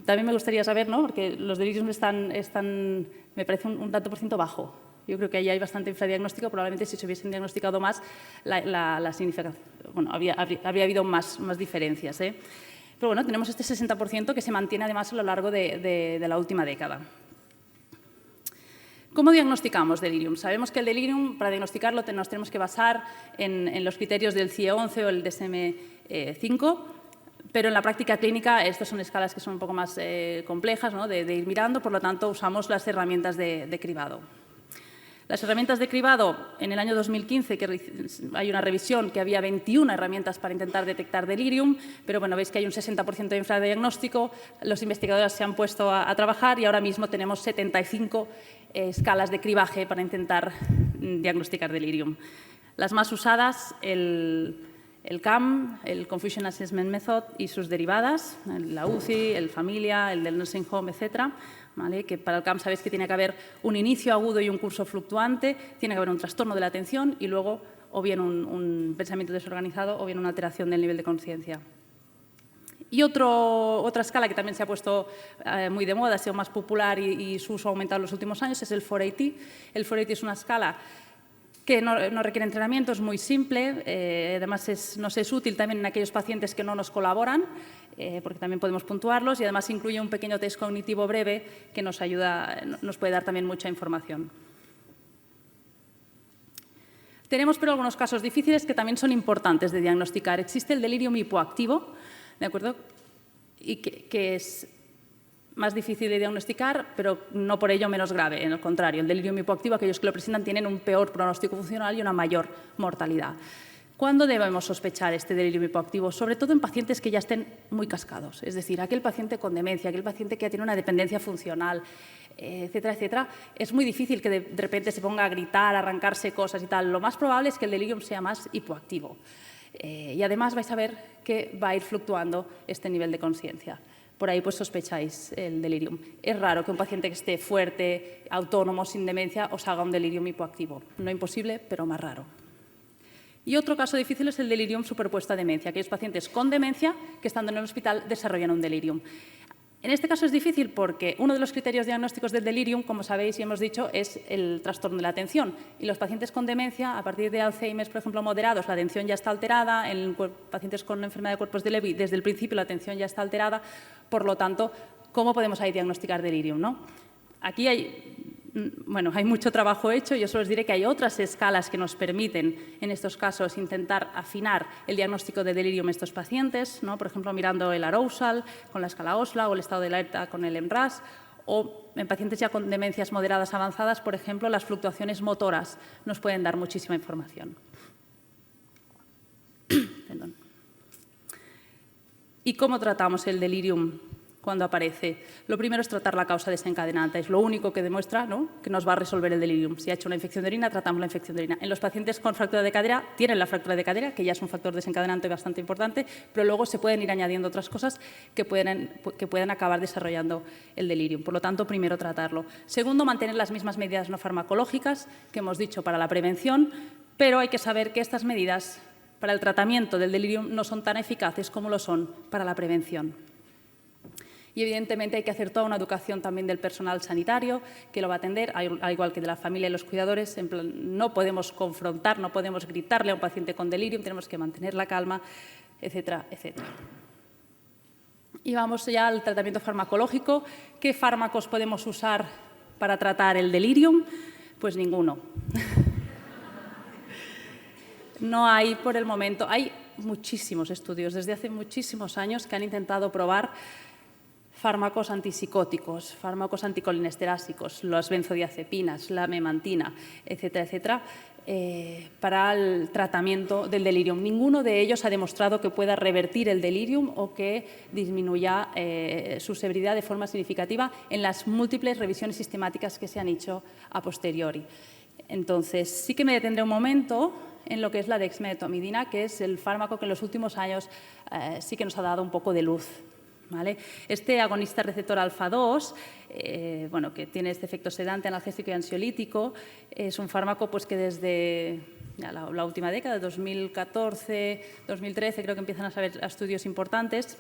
también me gustaría saber, ¿no? Porque los deliriums están me parece un tanto por ciento bajo. Yo creo que ahí hay bastante infradiagnóstico. Probablemente si se hubiesen diagnosticado más, la significación, bueno, habría habido más diferencias. Pero bueno, tenemos este 60% que se mantiene además a lo largo de la última década. ¿Cómo diagnosticamos delirium? Sabemos que el delirium, para diagnosticarlo, nos tenemos que basar en los criterios del CIE-11 o el DSM-5, pero en la práctica clínica estas son escalas que son un poco más complejas, ¿no? de ir mirando, por lo tanto usamos las herramientas de cribado. Las herramientas de cribado, en el año 2015 que hay una revisión que había 21 herramientas para intentar detectar delirium, pero bueno, veis que hay un 60% de infradiagnóstico, los investigadores se han puesto a trabajar y ahora mismo tenemos 75 escalas de cribaje para intentar diagnosticar delirium. Las más usadas, el CAM, el Confusion Assessment Method y sus derivadas, la UCI, el Familia, el del Nursing Home, etcétera. ¿Vale? Que para el CAM sabéis que tiene que haber un inicio agudo y un curso fluctuante, tiene que haber un trastorno de la atención y luego o bien un pensamiento desorganizado o bien una alteración del nivel de conciencia. Y otra escala que también se ha puesto muy de moda, ha sido más popular y su uso ha aumentado en los últimos años, es el 480. El 480 es una escala que no requiere entrenamiento, es muy simple, además nos es útil también en aquellos pacientes que no nos colaboran, porque también podemos puntuarlos y además incluye un pequeño test cognitivo breve que nos puede dar también mucha información. Tenemos pero algunos casos difíciles que también son importantes de diagnosticar. Existe el delirium hipoactivo, ¿de acuerdo? Y que es más difícil de diagnosticar, pero no por ello menos grave. En el contrario, el delirium hipoactivo, aquellos que lo presentan tienen un peor pronóstico funcional y una mayor mortalidad. ¿Cuándo debemos sospechar este delirium hipoactivo? Sobre todo en pacientes que ya estén muy cascados, es decir, aquel paciente con demencia, aquel paciente que ya tiene una dependencia funcional, etcétera, etcétera. Es muy difícil que de repente se ponga a gritar, a arrancarse cosas y tal. Lo más probable es que el delirium sea más hipoactivo. Y además vais a ver que va a ir fluctuando este nivel de conciencia. Por ahí pues sospecháis el delirium. Es raro que un paciente que esté fuerte, autónomo, sin demencia, os haga un delirium hipoactivo. No imposible, pero más raro. Y otro caso difícil es el delirium superpuesto a demencia, aquellos pacientes con demencia que estando en el hospital desarrollan un delirium. En este caso es difícil porque uno de los criterios diagnósticos del delirium, como sabéis y hemos dicho, es el trastorno de la atención. Y los pacientes con demencia, a partir de Alzheimer, por ejemplo, moderados, la atención ya está alterada. En pacientes con enfermedad de cuerpos de Levy, desde el principio la atención ya está alterada. Por lo tanto, ¿cómo podemos ahí diagnosticar delirium, ¿no? Aquí hay mucho trabajo hecho. Yo solo os diré que hay otras escalas que nos permiten, en estos casos, intentar afinar el diagnóstico de delirium en estos pacientes, ¿no? Por ejemplo, mirando el arousal con la escala Osla o el estado de alerta con el MRAS, o en pacientes ya con demencias moderadas avanzadas, por ejemplo, las fluctuaciones motoras nos pueden dar muchísima información. Perdón. ¿Y cómo tratamos el delirium cuando aparece? Lo primero es tratar la causa desencadenante. Es lo único que demuestra, ¿no?, que nos va a resolver el delirium. Si ha hecho una infección de orina, tratamos la infección de orina. En los pacientes con fractura de cadera, tienen la fractura de cadera, que ya es un factor desencadenante bastante importante, pero luego se pueden ir añadiendo otras cosas que pueden acabar desarrollando el delirium. Por lo tanto, primero tratarlo. Segundo, mantener las mismas medidas no farmacológicas que hemos dicho para la prevención, pero hay que saber que estas medidas para el tratamiento del delirium no son tan eficaces como lo son para la prevención. Y, evidentemente, hay que hacer toda una educación también del personal sanitario que lo va a atender, al igual que de la familia y los cuidadores. En plan, no podemos confrontar, no podemos gritarle a un paciente con delirium, tenemos que mantener la calma, etcétera, etcétera. Y vamos ya al tratamiento farmacológico. ¿Qué fármacos podemos usar para tratar el delirium? Pues ninguno. no hay por el momento, hay muchísimos estudios desde hace muchísimos años que han intentado probar fármacos antipsicóticos, fármacos anticolinesterásicos, las benzodiazepinas, la memantina, etcétera, etcétera, para el tratamiento del delirium. Ninguno de ellos ha demostrado que pueda revertir el delirium o que disminuya su severidad de forma significativa en las múltiples revisiones sistemáticas que se han hecho a posteriori. Entonces, sí que me detendré un momento en lo que es la dexmedetomidina, que es el fármaco que en los últimos años sí que nos ha dado un poco de luz. ¿Vale? Este agonista receptor alfa-2, bueno, que tiene este efecto sedante, analgésico y ansiolítico, es un fármaco pues, que desde la última década, 2014, 2013, creo que empiezan a saber estudios importantes,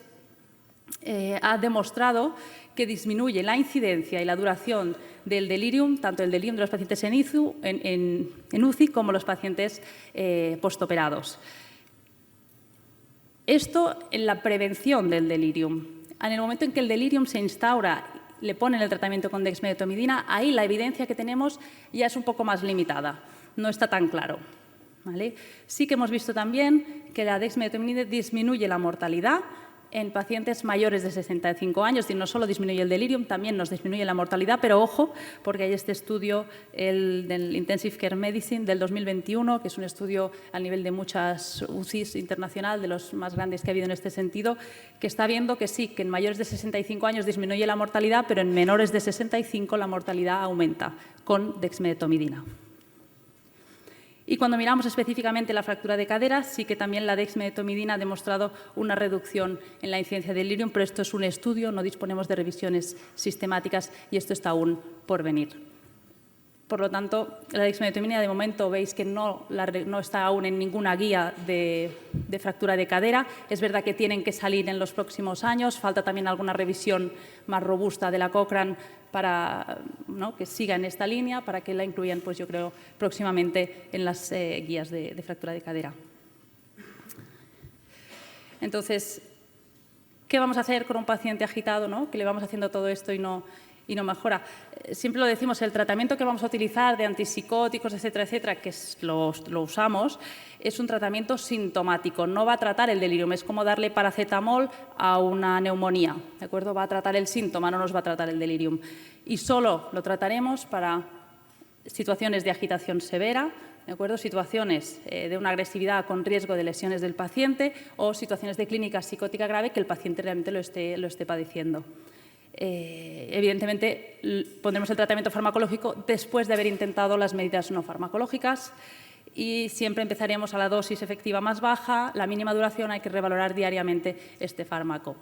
ha demostrado que disminuye la incidencia y la duración del delirium, tanto el delirium de los pacientes en UCI como los pacientes postoperados. Esto en la prevención del delirium. En el momento en que el delirium se instaura, le ponen el tratamiento con dexmedetomidina, ahí la evidencia que tenemos ya es un poco más limitada, no está tan claro. ¿Vale? Sí que hemos visto también que la dexmedetomidina disminuye la mortalidad en pacientes mayores de 65 años, y no solo disminuye el delirium, también nos disminuye la mortalidad, pero ojo, porque hay este estudio, el del Intensive Care Medicine del 2021, que es un estudio a nivel de muchas UCIs internacional, de los más grandes que ha habido en este sentido, que está viendo que sí, que en mayores de 65 años disminuye la mortalidad, pero en menores de 65 la mortalidad aumenta con dexmedetomidina. Y cuando miramos específicamente la fractura de cadera, sí que también la dexmedetomidina ha demostrado una reducción en la incidencia del delirium, pero esto es un estudio, no disponemos de revisiones sistemáticas y esto está aún por venir. Por lo tanto, la dexmedetomidina de momento veis que no está aún en ninguna guía de fractura de cadera. Es verdad que tienen que salir en los próximos años, falta también alguna revisión más robusta de la Cochrane para que siga en esta línea, para que la incluyan, pues yo creo, próximamente en las guías de fractura de cadera. Entonces, ¿qué vamos a hacer con un paciente agitado, ¿no? Que le vamos haciendo todo esto y no mejora? Siempre lo decimos, el tratamiento que vamos a utilizar de antipsicóticos, etcétera, etcétera, que lo usamos, es un tratamiento sintomático, no va a tratar el delirium, es como darle paracetamol a una neumonía, ¿de acuerdo? Va a tratar el síntoma, no nos va a tratar el delirium. Y solo lo trataremos para situaciones de agitación severa, ¿de acuerdo? Situaciones de una agresividad con riesgo de lesiones del paciente o situaciones de clínica psicótica grave que el paciente realmente lo esté padeciendo. Evidentemente, pondremos el tratamiento farmacológico después de haber intentado las medidas no farmacológicas y siempre empezaremos a la dosis efectiva más baja, la mínima duración, hay que revalorar diariamente este fármaco.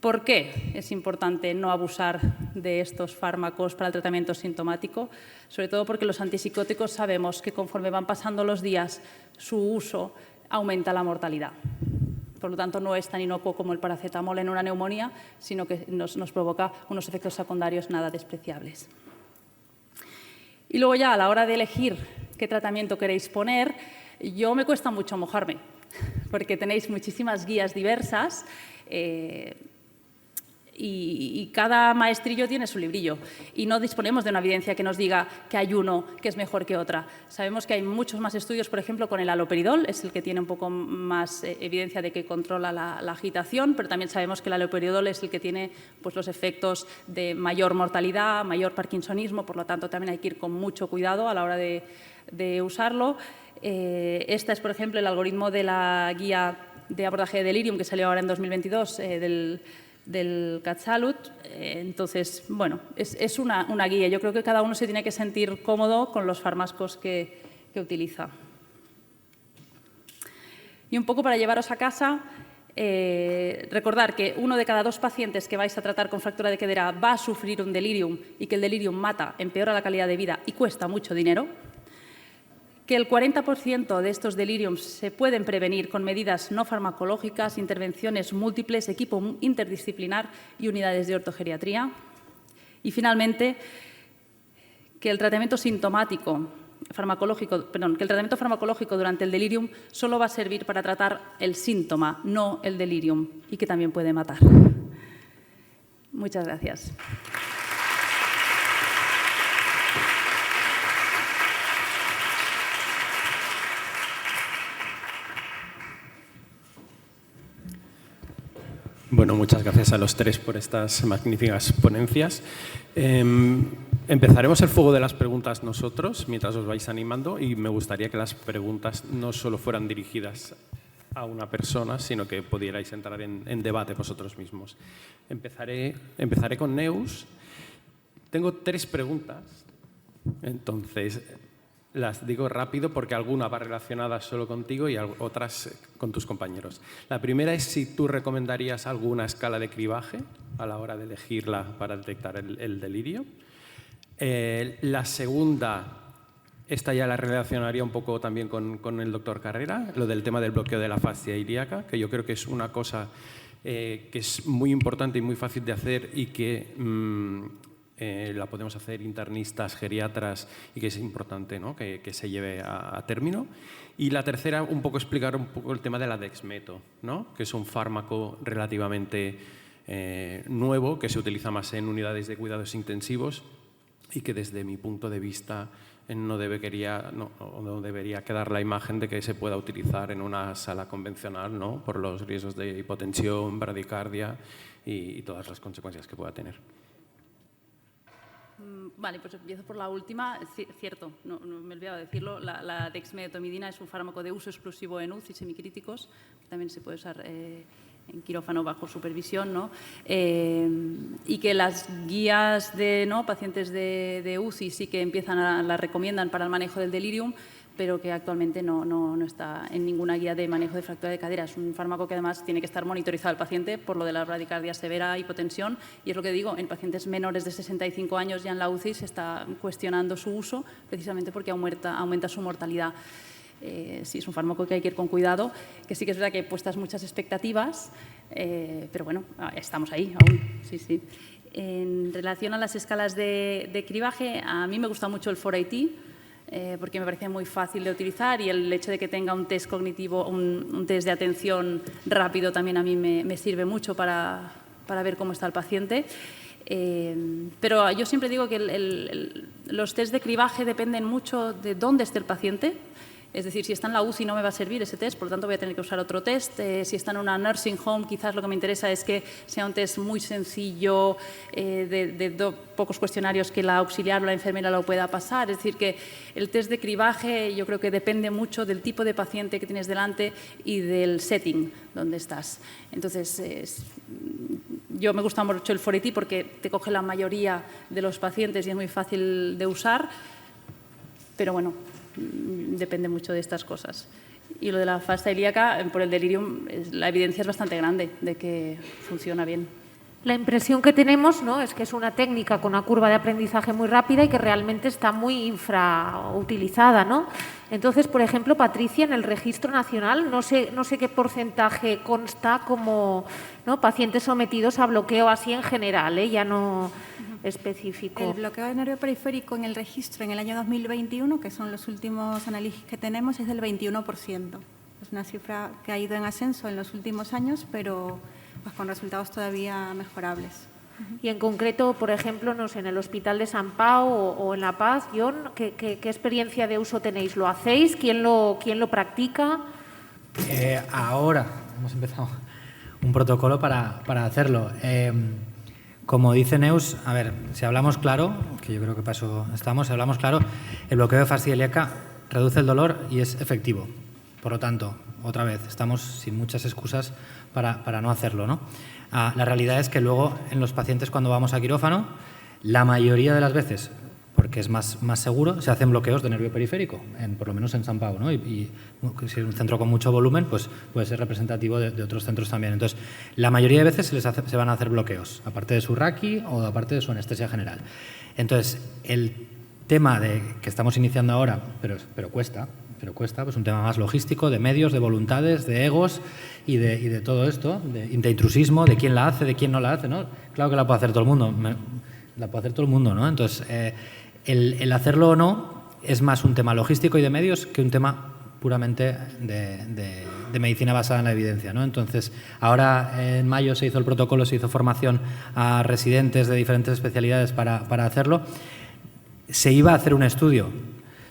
¿Por qué es importante no abusar de estos fármacos para el tratamiento sintomático? Sobre todo porque los antipsicóticos sabemos que conforme van pasando los días, su uso aumenta la mortalidad. Por lo tanto, no es tan inocuo como el paracetamol en una neumonía, sino que nos provoca unos efectos secundarios nada despreciables. Y luego ya, a la hora de elegir qué tratamiento queréis poner, yo me cuesta mucho mojarme, porque tenéis muchísimas guías diversas y cada maestrillo tiene su librillo y no disponemos de una evidencia que nos diga que hay uno que es mejor que otra. Sabemos que hay muchos más estudios, por ejemplo, con el haloperidol, es el que tiene un poco más evidencia de que controla la agitación, pero también sabemos que el haloperidol es el que tiene pues, los efectos de mayor mortalidad, mayor parkinsonismo, por lo tanto también hay que ir con mucho cuidado a la hora de usarlo. Esta es, por ejemplo, el algoritmo de la guía de abordaje de delirium que salió ahora en 2022 del Catsalut. Entonces, bueno, es una guía. Yo creo que cada uno se tiene que sentir cómodo con los fármacos que utiliza. Y un poco para llevaros a casa, recordar que 1 de cada 2 pacientes que vais a tratar con fractura de cadera va a sufrir un delirium y que el delirium mata, empeora la calidad de vida y cuesta mucho dinero. Que el 40% de estos deliriums se pueden prevenir con medidas no farmacológicas, intervenciones múltiples, equipo interdisciplinar y unidades de ortogeriatría. Y finalmente, que el tratamiento farmacológico durante el delirium solo va a servir para tratar el síntoma, no el delirium, y que también puede matar. Muchas gracias. Bueno, muchas gracias a los tres por estas magníficas ponencias. Empezaremos el fuego de las preguntas nosotros, mientras os vais animando, y me gustaría que las preguntas no solo fueran dirigidas a una persona, sino que pudierais entrar en debate vosotros mismos. Empezaré con Neus. Tengo 3 preguntas, entonces las digo rápido porque alguna va relacionada solo contigo y otras con tus compañeros. La primera es si tú recomendarías alguna escala de cribaje a la hora de elegirla para detectar el delirio. La segunda, esta ya la relacionaría un poco también con el doctor Carrera, lo del tema del bloqueo de la fascia ilíaca, que yo creo que es una cosa que es muy importante y muy fácil de hacer y que la podemos hacer internistas, geriatras y que es importante, ¿no?, que se lleve a término. Y la tercera, un poco explicar un poco el tema de la dexmeto, ¿no?, que es un fármaco relativamente nuevo que se utiliza más en unidades de cuidados intensivos y que desde mi punto de vista no debería quedar la imagen de que se pueda utilizar en una sala convencional, ¿no?, por los riesgos de hipotensión, bradicardia y todas las consecuencias que pueda tener. Vale, pues empiezo por la última. Cierto, no me he olvidado de decirlo, la dexmedetomidina es un fármaco de uso exclusivo en UCI semicríticos, que también se puede usar en quirófano bajo supervisión, ¿no? Y que las guías de pacientes de UCI sí que la recomiendan para el manejo del delirium, pero que actualmente no está en ninguna guía de manejo de fractura de cadera. Es un fármaco que además tiene que estar monitorizado al paciente por lo de la bradicardia severa, hipotensión, y es lo que digo, en pacientes menores de 65 años ya en la UCI se está cuestionando su uso precisamente porque aumenta su mortalidad. Sí, es un fármaco que hay que ir con cuidado, que sí que es verdad que hay puestas muchas expectativas, pero bueno, estamos ahí aún, sí. En relación a las escalas de cribaje, a mí me gusta mucho el 4AT, porque me parece muy fácil de utilizar y el hecho de que tenga un test cognitivo, un test de atención rápido también a mí me sirve mucho para ver cómo está el paciente. Pero yo siempre digo que los test de cribaje dependen mucho de dónde esté el paciente. Es decir, si está en la UCI no me va a servir ese test, por lo tanto voy a tener que usar otro test. Si está en una nursing home, quizás lo que me interesa es que sea un test muy sencillo, de pocos cuestionarios que la auxiliar o la enfermera lo pueda pasar. Es decir, que el test de cribaje yo creo que depende mucho del tipo de paciente que tienes delante y del setting donde estás. Entonces, yo me gusta mucho el 4AT porque te coge la mayoría de los pacientes y es muy fácil de usar, pero bueno, depende mucho de estas cosas. Y lo de la fascia ilíaca, por el delirium, la evidencia es bastante grande de que funciona bien. La impresión que tenemos, ¿no?, es que es una técnica con una curva de aprendizaje muy rápida y que realmente está muy infrautilizada, ¿no? Entonces, por ejemplo, Patricia, en el registro nacional, no sé qué porcentaje consta como, ¿no?, pacientes sometidos a bloqueo así en general, ya no específico. El bloqueo de nervio periférico en el registro en el año 2021, que son los últimos análisis que tenemos, es del 21%. Es una cifra que ha ido en ascenso en los últimos años, pero pues con resultados todavía mejorables. Y en concreto, por ejemplo, no sé, en el Hospital de Sant Pau o en La Paz, John, ¿qué experiencia de uso tenéis? ¿Lo hacéis? ¿Quién lo practica? Ahora hemos empezado un protocolo para hacerlo. Como dice Neus, a ver, si hablamos claro, que yo creo que para eso estamos, si hablamos claro, el bloqueo de fascia ilíaca reduce el dolor y es efectivo. Por lo tanto, otra vez, estamos sin muchas excusas para no hacerlo, ¿no? La realidad es que luego en los pacientes cuando vamos a quirófano, la mayoría de las veces, porque es más seguro, se hacen bloqueos de nervio periférico, por lo menos en Sant Pau, ¿no? Y si es un centro con mucho volumen, pues puede ser representativo de otros centros también. Entonces, la mayoría de veces se van a hacer bloqueos, aparte de su raqui o aparte de su anestesia general. Entonces, el tema que estamos iniciando ahora, pero cuesta, pues un tema más logístico, de medios, de voluntades, de egos y de todo esto, de intrusismo, de quién la hace, de quién no la hace, ¿no? Claro que la puede hacer todo el mundo, ¿no? Entonces, el hacerlo o no es más un tema logístico y de medios que un tema puramente de medicina basada en la evidencia, ¿no? Entonces, ahora en mayo se hizo el protocolo, se hizo formación a residentes de diferentes especialidades para hacerlo. Se iba a hacer un estudio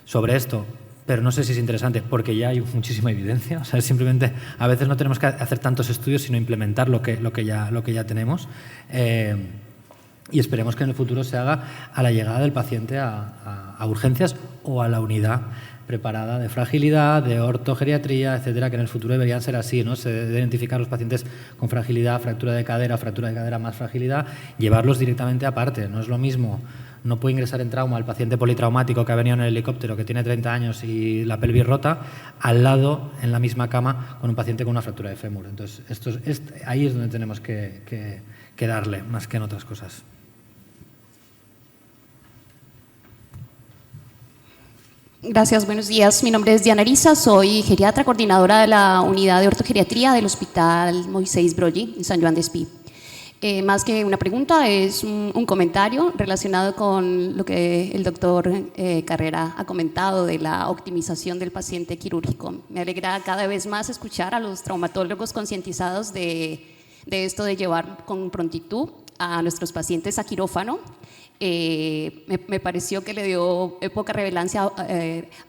sobre esto pero no sé si es interesante porque ya hay muchísima evidencia. O sea, simplemente a veces no tenemos que hacer tantos estudios, sino implementar lo que ya tenemos. Y esperemos que en el futuro se haga a la llegada del paciente a urgencias o a la unidad preparada de fragilidad, de ortogeriatría, etcétera, que en el futuro deberían ser así, ¿no? Se debe identificar los pacientes con fragilidad, fractura de cadera más fragilidad, llevarlos directamente aparte. No es lo mismo, no puede ingresar en trauma el paciente politraumático que ha venido en el helicóptero, que tiene 30 años y la pelvis rota, al lado, en la misma cama, con un paciente con una fractura de fémur. Entonces, ahí es donde tenemos que darle, más que en otras cosas. Gracias, buenos días. Mi nombre es Diana Arisa, soy geriatra coordinadora de la unidad de ortogeriatría del Hospital Moisés Broggi en San Joan d'Espí. Más que una pregunta, es un comentario relacionado con lo que el doctor Carrera ha comentado de la optimización del paciente quirúrgico. Me alegra cada vez más escuchar a los traumatólogos concientizados de esto de llevar con prontitud a nuestros pacientes a quirófano. Me pareció que le dio poca relevancia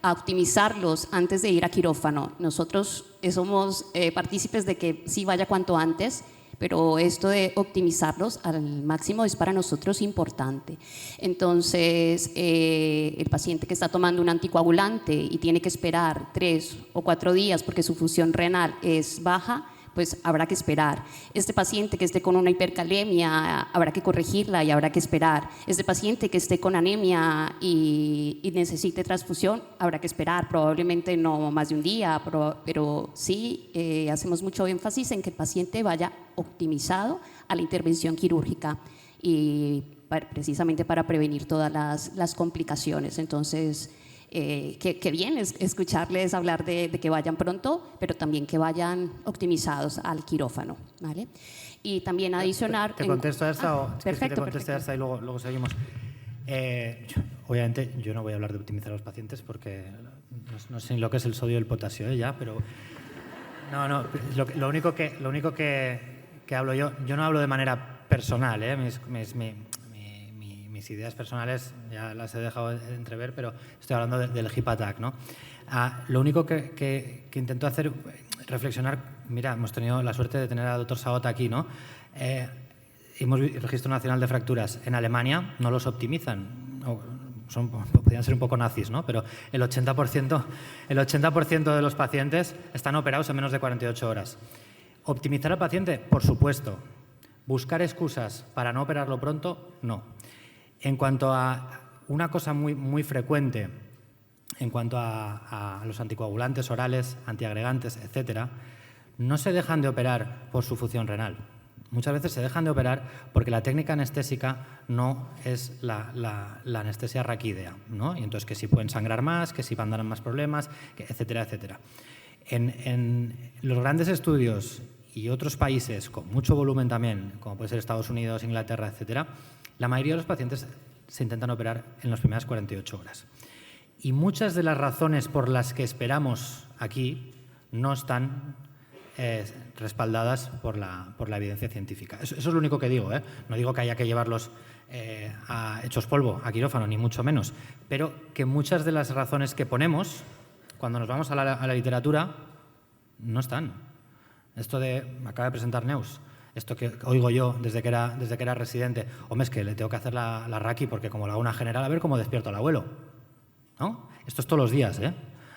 a optimizarlos antes de ir a quirófano. Nosotros somos partícipes de que sí vaya cuanto antes, pero esto de optimizarlos al máximo es para nosotros importante. Entonces, el paciente que está tomando un anticoagulante y tiene que esperar 3 o 4 días porque su función renal es baja, pues habrá que esperar. Este paciente que esté con una hipercalemia, habrá que corregirla y habrá que esperar. Este paciente que esté con anemia y necesite transfusión, habrá que esperar. Probablemente no más de un día, pero sí hacemos mucho énfasis en que el paciente vaya optimizado a la intervención quirúrgica y precisamente para prevenir todas las complicaciones. Entonces, qué bien es escucharles hablar de que vayan pronto, pero también que vayan optimizados al quirófano, ¿vale? Y también adicionar... ¿Te contesto a esta o perfecto, te conteste a esta y luego seguimos? Obviamente yo no voy a hablar de optimizar a los pacientes porque no sé ni lo que es el sodio y el potasio ya, pero no, lo único que hablo yo no hablo de manera personal, mis ideas personales ya las he dejado entrever, pero estoy hablando del hip attack, ¿no? Lo único que intento hacer, reflexionar, mira, hemos tenido la suerte de tener al doctor Saota aquí, ¿no? Hemos visto el Registro Nacional de Fracturas. En Alemania no los optimizan, podrían ser un poco nazis, ¿no? Pero el 80% de los pacientes están operados en menos de 48 horas. ¿Optimizar al paciente? Por supuesto. ¿Buscar excusas para no operarlo pronto? No. En cuanto a una cosa muy frecuente, en cuanto a los anticoagulantes orales, antiagregantes, etcétera, no se dejan de operar por su función renal. Muchas veces se dejan de operar porque la técnica anestésica no es la anestesia raquídea, ¿no? Y entonces que si pueden sangrar más, que si van a dar más problemas, etcétera, etcétera. En los grandes estudios y otros países con mucho volumen también, como puede ser Estados Unidos, Inglaterra, etcétera, la mayoría de los pacientes se intentan operar en las primeras 48 horas. Y muchas de las razones por las que esperamos aquí no están respaldadas por la evidencia científica. Eso es lo único que digo, ¿eh? No digo que haya que llevarlos hechos polvo a quirófano, ni mucho menos, pero que muchas de las razones que ponemos, cuando nos vamos a la literatura, no están. Esto me acaba de presentar Neus. Esto que oigo yo desde que era residente, hombre, es que le tengo que hacer la raqui porque como la hago una general, a ver cómo despierto al abuelo, ¿no? Esto es todos los días, ¿eh?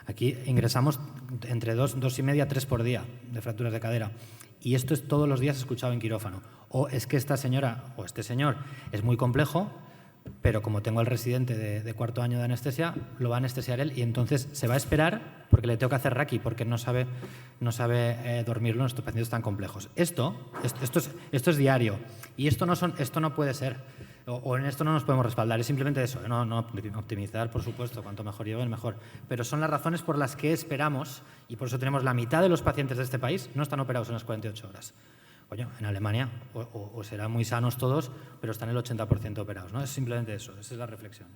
Aquí ingresamos entre 2,5, 3 por día de fracturas de cadera. Y esto es todos los días escuchado en quirófano. O es que esta señora o este señor es muy complejo, pero como tengo el residente de 4º año de anestesia, lo va a anestesiar él y entonces se va a esperar porque le tengo que hacer raqui, porque no sabe dormirlo en estos pacientes tan complejos. Esto es diario y esto no puede ser, o en esto no nos podemos respaldar, es simplemente eso, no optimizar, por supuesto, cuanto mejor lleven, mejor. Pero son las razones por las que esperamos, y por eso tenemos la mitad de los pacientes de este país no están operados en las 48 horas. Coño, en Alemania o serán muy sanos todos, pero están el 80% operados, ¿no? Es simplemente eso, esa es la reflexión.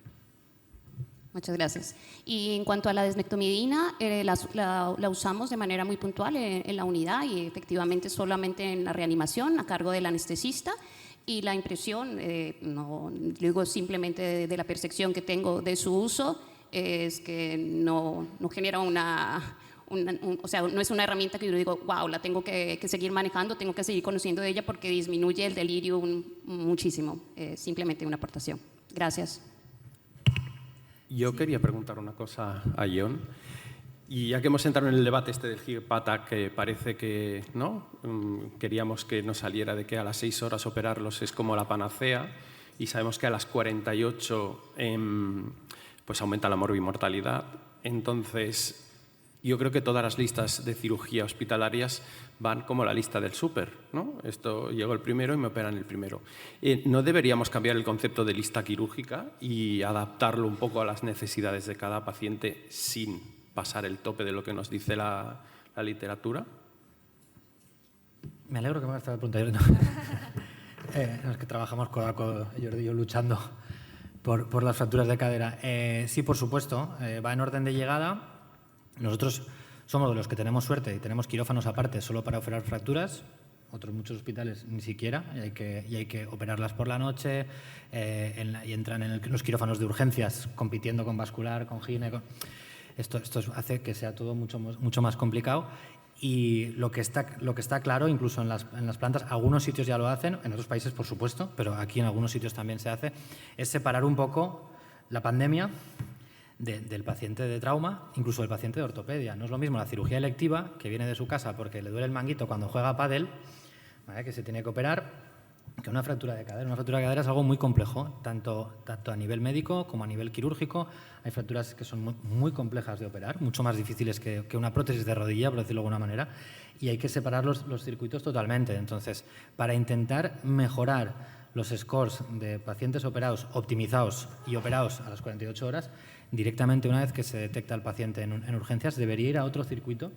Muchas gracias. Y en cuanto a la desmectomidina, la usamos de manera muy puntual en la unidad y efectivamente solamente en la reanimación a cargo del anestesista. Y la impresión, no digo simplemente de la percepción que tengo de su uso, es que no genera o sea, no es una herramienta que yo digo, wow, la tengo que seguir manejando, tengo que seguir conociendo de ella porque disminuye el delirio muchísimo. Simplemente una aportación. Gracias. Yo quería preguntar una cosa a Jon. Y ya que hemos entrado en el debate este del Hip Attack, que parece que ¿no? Queríamos que nos saliera de que a las 6 horas operarlos es como la panacea, y sabemos que a las 48 pues aumenta la morbimortalidad. Entonces, yo creo que todas las listas de cirugía hospitalarias van como la lista del súper, ¿no? Esto llegó el primero y me operan el primero. ¿No deberíamos cambiar el concepto de lista quirúrgica y adaptarlo un poco a las necesidades de cada paciente sin pasar el tope de lo que nos dice la literatura? Me alegro que me hagas esta pregunta. No, es que trabajamos codo a codo, Jordi y yo, luchando por las fracturas de cadera. Sí, por supuesto, va en orden de llegada. Nosotros somos de los que tenemos suerte y tenemos quirófanos aparte solo para operar fracturas. Otros muchos hospitales ni siquiera, y hay que operarlas por la noche, y entran en los quirófanos de urgencias compitiendo con vascular, con gine. Esto hace que sea todo mucho más complicado. Y lo que está claro, incluso en las plantas, algunos sitios ya lo hacen, en otros países por supuesto, pero aquí en algunos sitios también se hace, es separar un poco la pandemia del paciente de trauma, incluso del paciente de ortopedia. No es lo mismo la cirugía electiva, que viene de su casa porque le duele el manguito cuando juega pádel, ¿vale?, que se tiene que operar, que una fractura de cadera. Una fractura de cadera es algo muy complejo, tanto a nivel médico como a nivel quirúrgico. Hay fracturas que son muy complejas de operar, mucho más difíciles que una prótesis de rodilla, por decirlo de alguna manera, y hay que separar los circuitos totalmente. Entonces, para intentar mejorar los scores de pacientes operados, optimizados y operados a las 48 horas, directamente una vez que se detecta el paciente en urgencias, debería ir a otro circuito,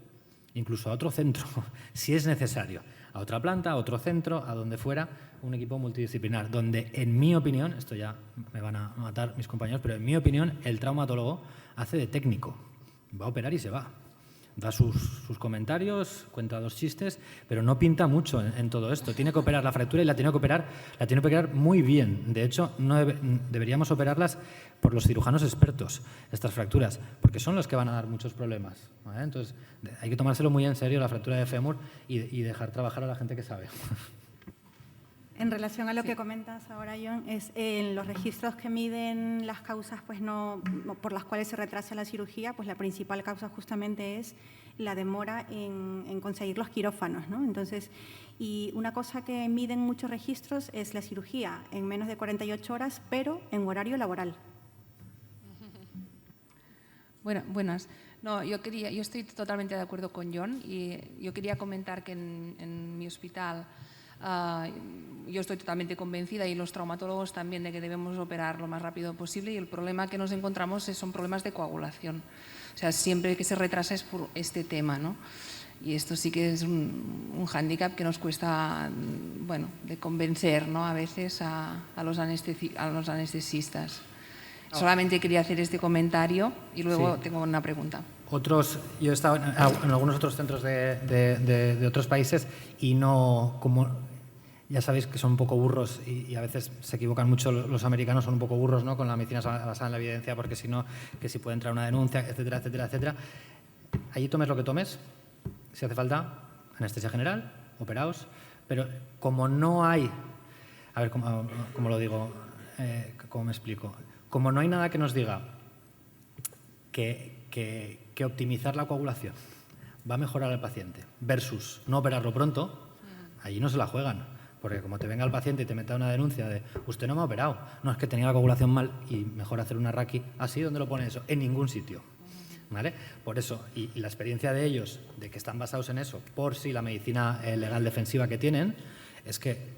incluso a otro centro, si es necesario, a otra planta, a otro centro, a donde fuera, un equipo multidisciplinar, donde, en mi opinión, esto ya me van a matar mis compañeros, pero en mi opinión, el traumatólogo hace de técnico, va a operar y se va. Da sus comentarios, cuenta 2 chistes, pero no pinta mucho en todo esto. Tiene que operar la fractura y la tiene que operar muy bien. De hecho, deberíamos operarlas por los cirujanos expertos, estas fracturas, porque son los que van a dar muchos problemas, ¿vale? Entonces, hay que tomárselo muy en serio la fractura de fémur y dejar trabajar a la gente que sabe. En relación a lo que comentas ahora, Jon, es en los registros que miden las causas pues por las cuales se retrasa la cirugía, pues la principal causa justamente es la demora en conseguir los quirófanos, ¿no? Entonces, y una cosa que miden muchos registros es la cirugía en menos de 48 horas, pero en horario laboral. Bueno, buenas. No, yo estoy totalmente de acuerdo con Jon y yo quería comentar que en mi hospital yo estoy totalmente convencida y los traumatólogos también de que debemos operar lo más rápido posible, y el problema que nos encontramos son problemas de coagulación. O sea, siempre que se retrasa es por este tema, ¿no? Y esto sí que es un hándicap que nos cuesta, bueno, de convencer, ¿no?, a veces a los anestesistas. Solamente quería hacer este comentario y luego tengo una pregunta. Yo he estado en algunos otros centros de otros países y no, como ya sabéis que son un poco burros y a veces se equivocan mucho los americanos, son un poco burros, ¿no?, con la medicina basada en la evidencia, porque si no, que si puede entrar una denuncia, etcétera, etcétera, etcétera. Allí tomes lo que tomes, si hace falta, anestesia general, operaos, pero como no hay, a ver cómo lo digo, cómo me explico, como no hay nada que nos diga que optimizar la coagulación va a mejorar al paciente versus no operarlo pronto, allí no se la juegan. Porque como te venga el paciente y te meta una denuncia de usted no me ha operado, no, es que tenía la coagulación mal y mejor hacer una raqui, ¿así? ¿Dónde lo pone eso? En ningún sitio, ¿vale? Por eso, y la experiencia de ellos, de que están basados en eso, por si la medicina legal defensiva que tienen, es que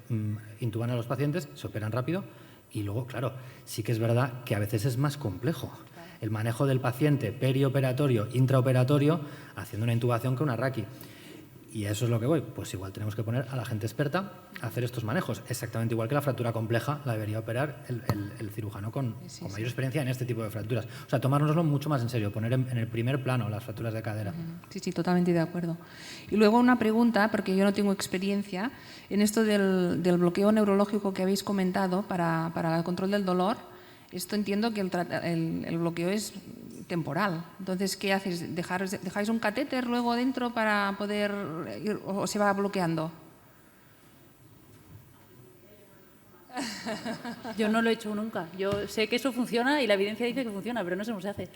intuban a los pacientes, se operan rápido y luego, claro, sí que es verdad que a veces es más complejo el manejo del paciente perioperatorio, intraoperatorio, haciendo una intubación que una raqui. Y a eso es lo que voy, pues igual tenemos que poner a la gente experta a hacer estos manejos, exactamente igual que la fractura compleja la debería operar el cirujano con mayor experiencia en este tipo de fracturas. O sea, tomárnoslo mucho más en serio, poner en el primer plano las fracturas de cadera. Sí, totalmente de acuerdo. Y luego una pregunta, porque yo no tengo experiencia, en esto del bloqueo neurológico que habéis comentado para el control del dolor. Esto entiendo que el bloqueo es temporal. Entonces, ¿qué hacéis? ¿Dejáis un catéter luego dentro para poder ir, o se va bloqueando? Yo no lo he hecho nunca. Yo sé que eso funciona y la evidencia dice que funciona, pero no sé cómo se hace.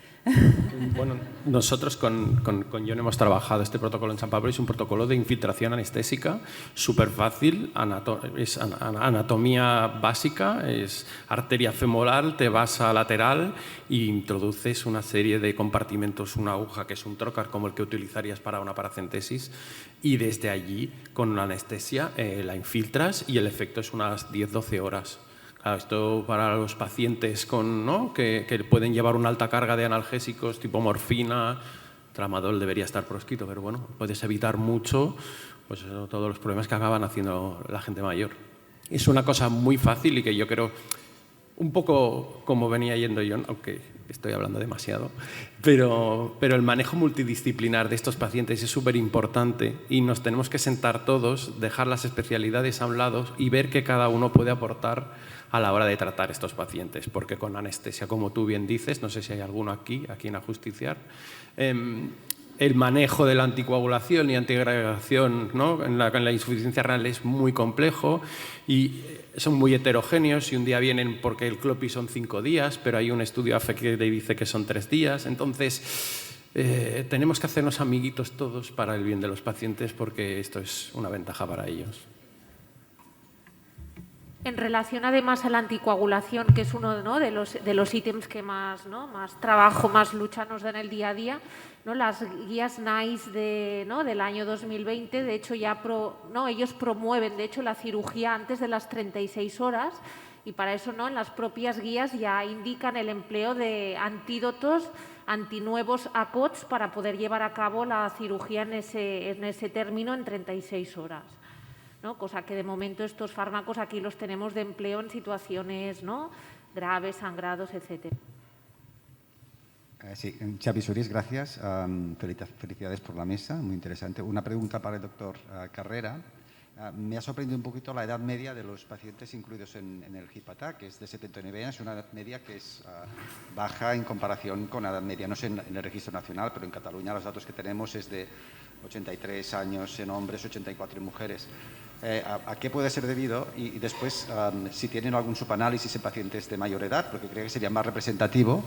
Bueno, nosotros con John hemos trabajado este protocolo en San Pablo. Es un protocolo de infiltración anestésica súper fácil, es anatomía básica, es arteria femoral, te vas a lateral e introduces una serie de compartimentos, una aguja que es un trocar como el que utilizarías para una paracentesis, y desde allí con una anestesia la infiltras y el efecto es unas 10-12 horas. Claro, esto para los pacientes que pueden llevar una alta carga de analgésicos tipo morfina, tramadol debería estar proscrito, pero bueno, puedes evitar mucho pues, todos los problemas que acaban haciendo la gente mayor. Es una cosa muy fácil y que yo creo, un poco como venía yendo John, aunque estoy hablando demasiado, pero el manejo multidisciplinar de estos pacientes es súper importante y nos tenemos que sentar todos, dejar las especialidades a un lado y ver que cada uno puede aportar a la hora de tratar estos pacientes, porque con anestesia, como tú bien dices, no sé si hay alguno aquí a quien ajusticiar, el manejo de la anticoagulación y antiagregación, ¿no? en la insuficiencia renal es muy complejo y son muy heterogéneos y un día vienen porque el CLOPI son 5 días, pero hay un estudio AFE que dice que son 3 días. Entonces, tenemos que hacernos amiguitos todos para el bien de los pacientes porque esto es una ventaja para ellos. En relación además a la anticoagulación, que es uno, ¿no?, de los ítems que más trabajo, más lucha nos da en el día a día, ¿no? Las guías NICE del año 2020, de hecho ya ellos promueven de hecho la cirugía antes de las 36 horas y para eso en las propias guías ya indican el empleo de antídotos antinuevos ACOTS para poder llevar a cabo la cirugía en ese término en 36 horas. ¿No? Cosa que de momento estos fármacos aquí los tenemos de empleo en situaciones, ¿no?, graves, sangrados, etc. Sí, Xavi Suris, gracias. Felicidades por la mesa, muy interesante. Una pregunta para el doctor Carrera. Me ha sorprendido un poquito la edad media de los pacientes incluidos en el HIPATAC, que es de 79 años, una edad media que es baja en comparación con la edad media, no sé en el registro nacional, pero en Cataluña los datos que tenemos es de 83 años en hombres, 84 en mujeres. ¿A qué puede ser debido? Y después, si tienen algún subanálisis en pacientes de mayor edad, porque creo que sería más representativo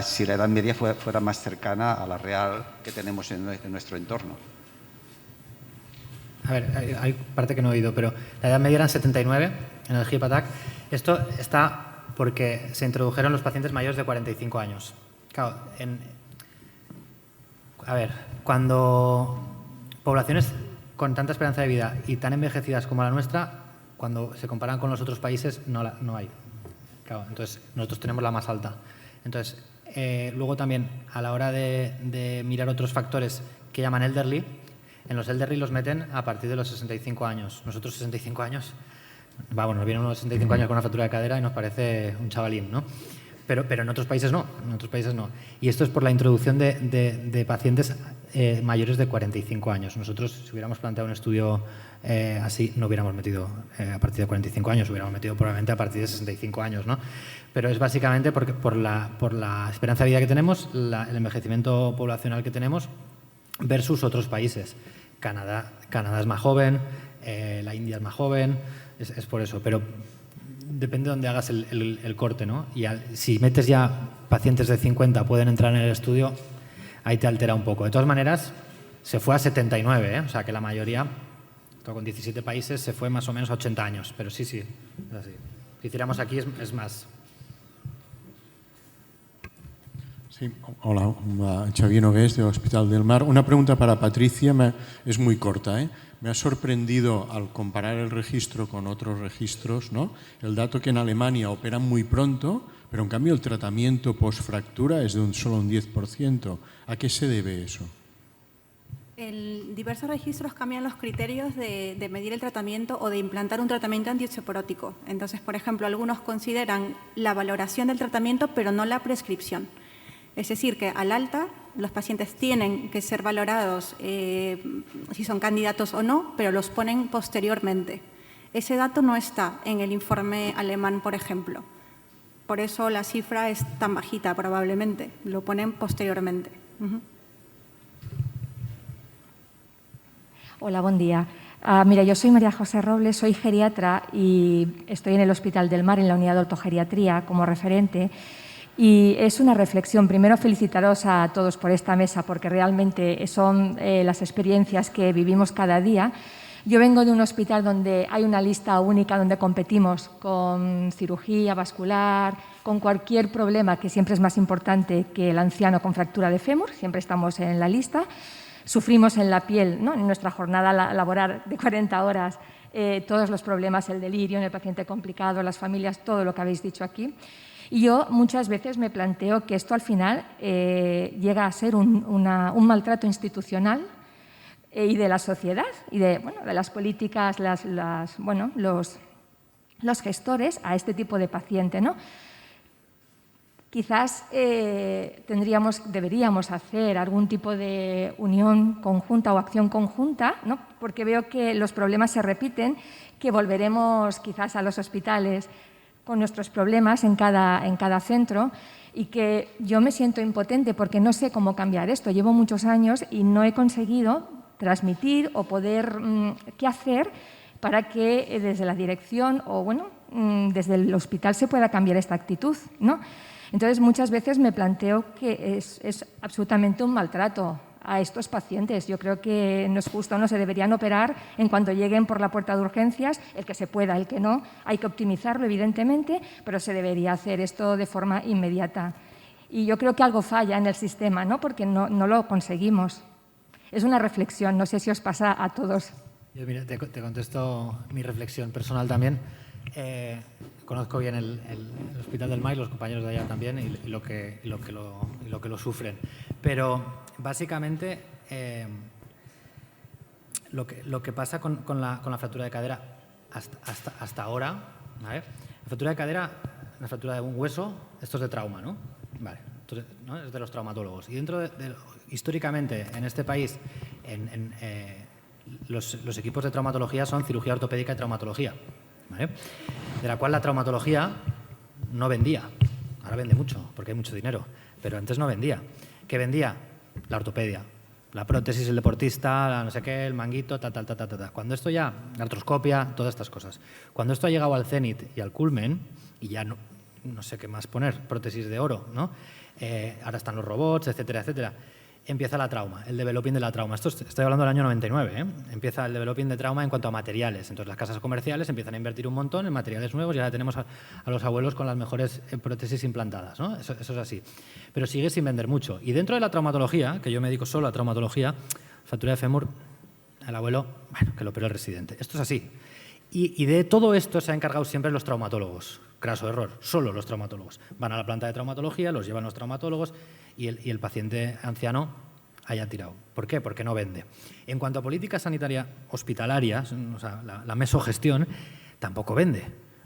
si la edad media fuera más cercana a la real que tenemos en nuestro entorno. A ver, hay parte que no he oído, pero la edad media eran 79 en el HIPATAC. Esto está porque se introdujeron los pacientes mayores de 45 años. Claro, cuando poblaciones con tanta esperanza de vida y tan envejecidas como la nuestra, cuando se comparan con los otros países, no hay. Claro, entonces, nosotros tenemos la más alta. Entonces, luego también, a la hora de mirar otros factores que llaman elderly, en los elderly los meten a partir de los 65 años. Nosotros 65 años, nos vienen unos 65 años con una fractura de cadera y nos parece un chavalín, ¿no? Pero en otros países no, Y esto es por la introducción de pacientes mayores de 45 años. Nosotros, si hubiéramos planteado un estudio así, no hubiéramos metido a partir de 45 años, hubiéramos metido probablemente a partir de 65 años, ¿no? Pero es básicamente porque por la esperanza de vida que tenemos, el envejecimiento poblacional que tenemos versus otros países. Canadá es más joven, la India es más joven, es por eso. Pero depende de dónde hagas el corte, ¿no? Y si metes ya pacientes de 50 pueden entrar en el estudio, ahí te altera un poco. De todas maneras, se fue a 79, o sea que la mayoría, con 17 países, se fue más o menos a 80 años. Pero sí, es así. Si hiciéramos aquí es más. Sí, hola, Xavier Nogués, del Hospital del Mar. Una pregunta para Patricia, es muy corta, ¿eh? Me ha sorprendido al comparar el registro con otros registros, ¿no?, el dato que en Alemania operan muy pronto, pero en cambio el tratamiento post-fractura es de solo un 10%. ¿A qué se debe eso? En diversos registros cambian los criterios de medir el tratamiento o de implantar un tratamiento antiosteoporótico. Entonces, por ejemplo, algunos consideran la valoración del tratamiento, pero no la prescripción. Es decir, que al alta los pacientes tienen que ser valorados si son candidatos o no, pero los ponen posteriormente. Ese dato no está en el informe alemán, por ejemplo, por eso la cifra es tan bajita probablemente, lo ponen posteriormente. Hola, buen día. Mira, yo soy María José Robles, soy geriatra y estoy en el Hospital del Mar, en la unidad de ortogeriatría, como referente. Y es una reflexión. Primero, felicitaros a todos por esta mesa, porque realmente son las experiencias que vivimos cada día. Yo vengo de un hospital donde hay una lista única, donde competimos con cirugía vascular, con cualquier problema que siempre es más importante que el anciano con fractura de fémur, siempre estamos en la lista. Sufrimos en la piel, ¿no?, en nuestra jornada laboral de 40 horas, todos los problemas, el delirio en el paciente complicado, las familias, todo lo que habéis dicho aquí. Y yo muchas veces me planteo que esto al final llega a ser un maltrato institucional y de la sociedad y de las políticas, los gestores a este tipo de paciente, ¿no? Quizás deberíamos hacer algún tipo de unión conjunta o acción conjunta, ¿no? Porque veo que los problemas se repiten, que volveremos quizás a los hospitales con nuestros problemas en cada centro y que yo me siento impotente porque no sé cómo cambiar esto. Llevo muchos años y no he conseguido transmitir o poder qué hacer para que desde la dirección o desde el hospital se pueda cambiar esta actitud, ¿no? Entonces, muchas veces me planteo que es absolutamente un maltrato a estos pacientes. Yo creo que no es justo, no se deberían operar en cuanto lleguen por la puerta de urgencias, el que se pueda, el que no. Hay que optimizarlo, evidentemente, pero se debería hacer esto de forma inmediata. Y yo creo que algo falla en el sistema, ¿no?, porque no lo conseguimos. Es una reflexión, no sé si os pasa a todos. Yo, mira, te contesto mi reflexión personal también. Conozco bien el Hospital del Mar y los compañeros de allá también y lo que lo sufren. Pero básicamente lo que pasa con la fractura de cadera hasta ahora, ¿vale? La fractura de cadera, la fractura de un hueso, esto es de trauma, ¿no? Vale, entonces, ¿no?, es de los traumatólogos. Y históricamente en este país los equipos de traumatología son cirugía ortopédica y traumatología, ¿vale?, de la cual la traumatología no vendía. Ahora vende mucho, porque hay mucho dinero, pero antes no vendía. ¿Qué vendía? La ortopedia, la prótesis, el deportista, la no sé qué, el manguito, ta. Cuando esto ya, la artroscopia, todas estas cosas. Cuando esto ha llegado al cenit y al culmen, y ya no sé qué más poner, prótesis de oro, ¿no? Ahora están los robots, etcétera, etcétera. Empieza la trauma, el developing de la trauma. Esto estoy hablando del año 99, ¿eh? Empieza el developing de trauma en cuanto a materiales. Entonces las casas comerciales empiezan a invertir un montón en materiales nuevos y ahora tenemos a los abuelos con las mejores prótesis implantadas, ¿no? Eso es así. Pero sigue sin vender mucho. Y dentro de la traumatología, que yo me dedico solo a traumatología, fractura de fémur, el abuelo, que lo operó el residente. Esto es así. Y de todo esto se han encargado siempre los traumatólogos. Craso error, solo los traumatólogos. Van a la planta de traumatología, los llevan los traumatólogos y el paciente anciano haya tirado. ¿Por qué? Porque no vende. En cuanto a política sanitaria hospitalaria, o sea, la mesogestión, tampoco vende.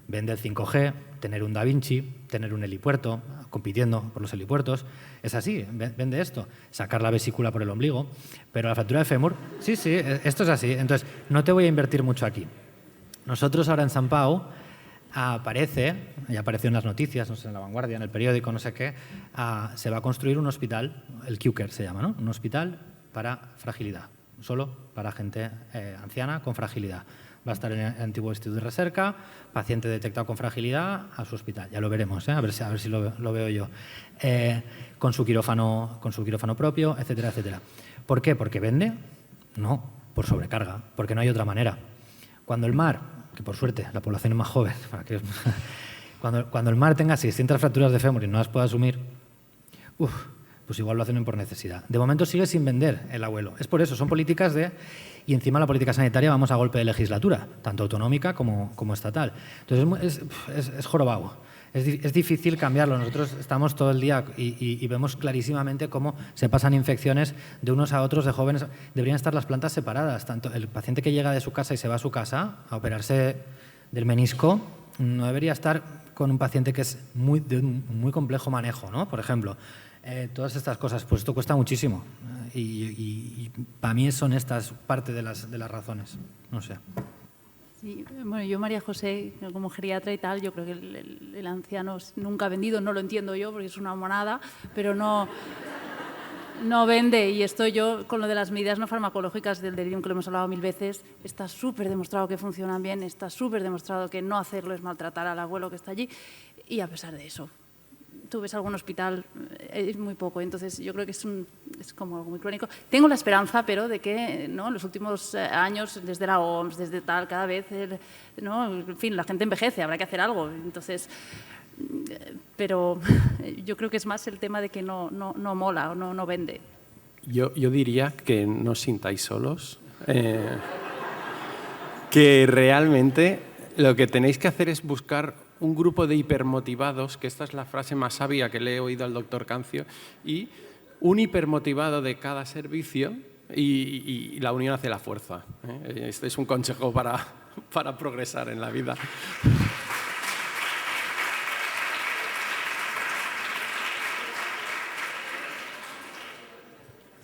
Vende el 5G, tener un Da Vinci, tener un helipuerto, compitiendo por los helipuertos. Es así, vende esto. Sacar la vesícula por el ombligo. Pero la fractura de fémur, sí, esto es así. Entonces, no te voy a invertir mucho aquí. Nosotros ahora en Sant Pau ya apareció en las noticias, no sé, en La Vanguardia, en el periódico, no sé qué, se va a construir un hospital, el QCare se llama, ¿no? Un hospital para fragilidad, solo para gente anciana con fragilidad. Va a estar en el antiguo Instituto de Recerca, paciente detectado con fragilidad, a su hospital. Ya lo veremos, a ver si lo veo yo. Con su quirófano propio, etcétera, etcétera. ¿Por qué? ¿Porque vende? No, por sobrecarga, porque no hay otra manera. Cuando el mar, que por suerte la población es más joven, cuando el mar tenga 600 fracturas de fémur y no las pueda asumir, pues igual lo hacen por necesidad. De momento sigue sin vender el abuelo. Es por eso, son políticas y encima la política sanitaria vamos a golpe de legislatura, tanto autonómica como estatal. Entonces es jorobado. Es difícil cambiarlo. Nosotros estamos todo el día y vemos clarísimamente cómo se pasan infecciones de unos a otros de jóvenes. Deberían estar las plantas separadas. Tanto el paciente que llega de su casa y se va a su casa a operarse del menisco no debería estar con un paciente que es de muy complejo manejo, ¿no? Por ejemplo, todas estas cosas, pues esto cuesta muchísimo. Y para mí son estas parte de las razones. No sé. Sí, bueno, yo, María José, como geriatra y tal, yo creo que el anciano nunca ha vendido, no lo entiendo yo porque es una monada, pero no vende. Y esto yo, con lo de las medidas no farmacológicas del delirium, que lo hemos hablado 1000 veces, está súper demostrado que funcionan bien, está súper demostrado que no hacerlo es maltratar al abuelo que está allí, y a pesar de eso, tú ves algún hospital, es muy poco. Entonces, yo creo que es como algo muy crónico. Tengo la esperanza, pero, de que, ¿no?, en los últimos años, desde la OMS, desde tal, cada vez, ¿no?, en fin, la gente envejece, habrá que hacer algo. Entonces, pero yo creo que es más el tema de que no mola o no vende. Yo diría que no os sintáis solos, que realmente lo que tenéis que hacer es buscar un grupo de hipermotivados, que esta es la frase más sabia que le he oído al doctor Cancio, y un hipermotivado de cada servicio y la unión hace la fuerza. Este es un consejo para progresar en la vida.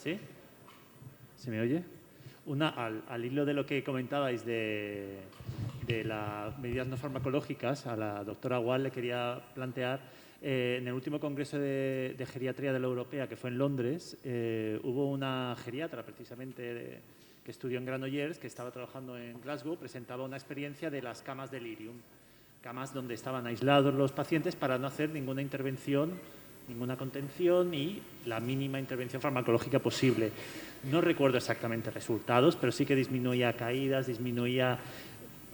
¿Sí? ¿Se me oye? Al hilo de lo que comentabais de las medidas no farmacológicas, a la doctora Gual le quería plantear, en el último congreso de geriatría de la Europea, que fue en Londres, hubo una geriatra precisamente que estudió en Granollers, que estaba trabajando en Glasgow, presentaba una experiencia de las camas delirium, camas donde estaban aislados los pacientes para no hacer ninguna intervención, ninguna contención y la mínima intervención farmacológica posible. No recuerdo exactamente resultados, pero sí que disminuía caídas, disminuía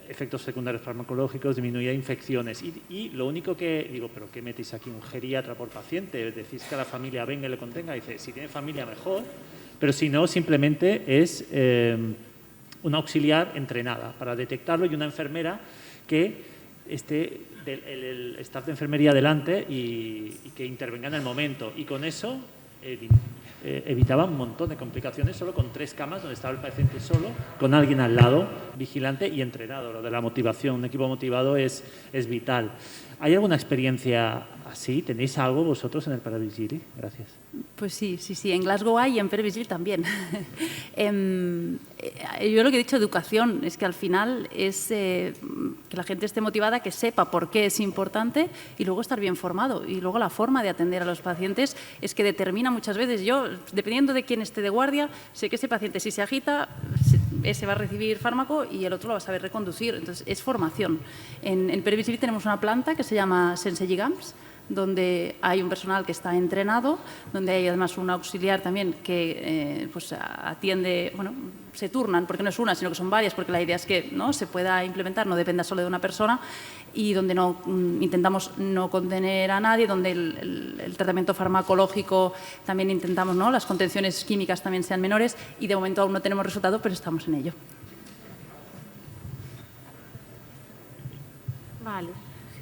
efectos secundarios farmacológicos, disminuía infecciones. Y lo único que digo, ¿pero qué metéis aquí? ¿Un geriatra por paciente? ¿Decís que a la familia venga y le contenga? Dice, si tiene familia mejor, pero si no, simplemente es una auxiliar entrenada para detectarlo y una enfermera que esté el staff de enfermería delante y que intervenga en el momento. Y con eso evitaba un montón de complicaciones solo con 3 camas donde estaba el paciente solo, con alguien al lado, vigilante y entrenado. Lo de la motivación, un equipo motivado es vital. ¿Hay alguna experiencia así? ¿Tenéis algo vosotros en el Paravigili? Gracias. Pues sí, en Glasgow hay y en Paravigili también. Yo lo que he dicho, educación, es que al final es que la gente esté motivada, que sepa por qué es importante y luego estar bien formado. Y luego la forma de atender a los pacientes es que determina muchas veces. Yo, dependiendo de quién esté de guardia, sé que ese paciente, si se agita, ese va a recibir fármaco y el otro lo va a saber reconducir. Entonces, es formación. En Paravigili tenemos una planta que se llama Sensei Gams, donde hay un personal que está entrenado, donde hay además un auxiliar también que pues atiende, bueno, se turnan, porque no es una, sino que son varias, porque la idea es que, ¿no?, se pueda implementar, no dependa solo de una persona, y donde intentamos no contener a nadie, donde el tratamiento farmacológico también intentamos, ¿no?, las contenciones químicas también sean menores, y de momento aún no tenemos resultado, pero estamos en ello. Vale.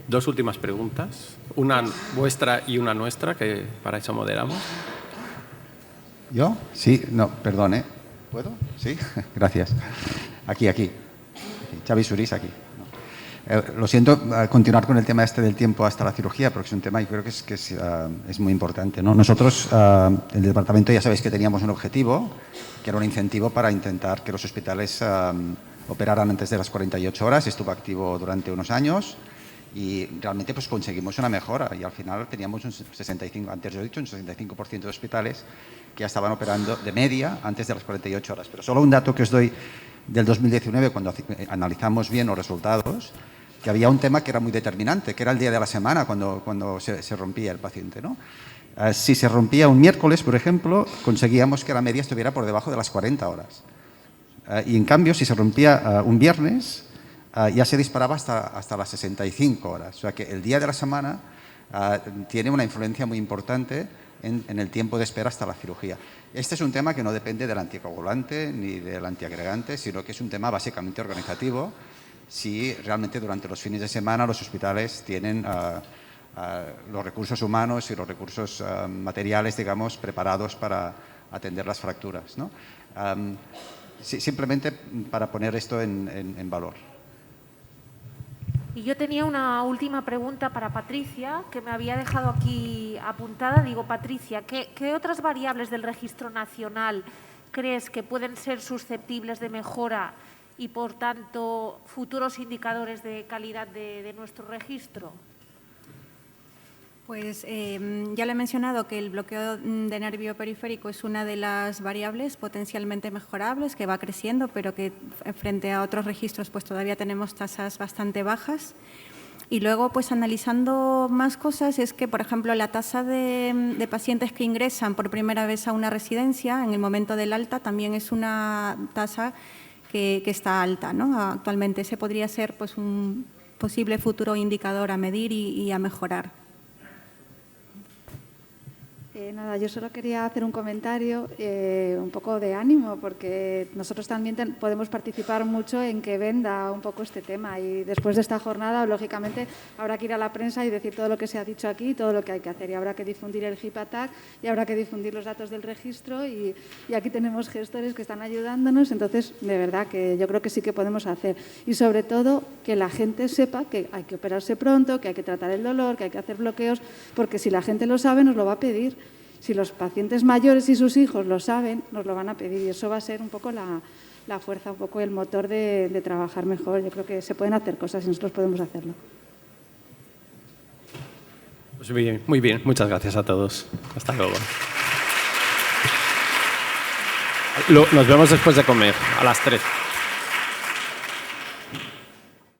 2 últimas preguntas, una vuestra y una nuestra, que para eso moderamos. ¿Yo? Sí, no, perdón, ¿puedo? Sí, gracias. Aquí. Xavi Surís, aquí. Lo siento, continuar con el tema del tiempo hasta la cirugía, porque es un tema, yo creo que es muy importante, ¿no? Nosotros, en el departamento, ya sabéis que teníamos un objetivo, que era un incentivo para intentar que los hospitales operaran antes de las 48 horas. Estuvo activo durante unos años. Y realmente pues conseguimos una mejora y al final teníamos un 65%, antes yo he dicho, un 65% de hospitales que ya estaban operando de media antes de las 48 horas. Pero solo un dato que os doy del 2019, cuando analizamos bien los resultados, que había un tema que era muy determinante, que era el día de la semana cuando se rompía el paciente, ¿no? Si se rompía un miércoles, por ejemplo, conseguíamos que la media estuviera por debajo de las 40 horas. Y en cambio, si se rompía un viernes, ya se disparaba hasta las 65 horas. O sea que el día de la semana tiene una influencia muy importante en el tiempo de espera hasta la cirugía. Este es un tema que no depende del anticoagulante ni del antiagregante, sino que es un tema básicamente organizativo. Si realmente durante los fines de semana los hospitales tienen los recursos humanos y los recursos materiales, digamos, preparados para atender las fracturas, ¿no? Simplemente para poner esto en valor. Y yo tenía una última pregunta para Patricia, que me había dejado aquí apuntada. Digo, Patricia, ¿qué otras variables del registro nacional crees que pueden ser susceptibles de mejora y, por tanto, futuros indicadores de calidad de nuestro registro? Pues ya le he mencionado que el bloqueo de nervio periférico es una de las variables potencialmente mejorables que va creciendo, pero que frente a otros registros pues todavía tenemos tasas bastante bajas. Y luego, pues analizando más cosas, es que, por ejemplo, la tasa de pacientes que ingresan por primera vez a una residencia en el momento del alta también es una tasa que está alta, ¿no? Actualmente ese podría ser pues un posible futuro indicador a medir y a mejorar. Nada, yo solo quería hacer un comentario, un poco de ánimo, porque nosotros también podemos participar mucho en que venda un poco este tema y después de esta jornada, lógicamente, habrá que ir a la prensa y decir todo lo que se ha dicho aquí, todo lo que hay que hacer, y habrá que difundir el HIPATAC y habrá que difundir los datos del registro y aquí tenemos gestores que están ayudándonos, entonces, de verdad, que yo creo que sí que podemos hacer y sobre todo que la gente sepa que hay que operarse pronto, que hay que tratar el dolor, que hay que hacer bloqueos, porque si la gente lo sabe, nos lo va a pedir. Si los pacientes mayores y sus hijos lo saben, nos lo van a pedir y eso va a ser un poco la fuerza, un poco el motor de trabajar mejor. Yo creo que se pueden hacer cosas y nosotros podemos hacerlo. Pues muy bien. Muchas gracias a todos. Hasta luego. Nos vemos después de comer, a las 3.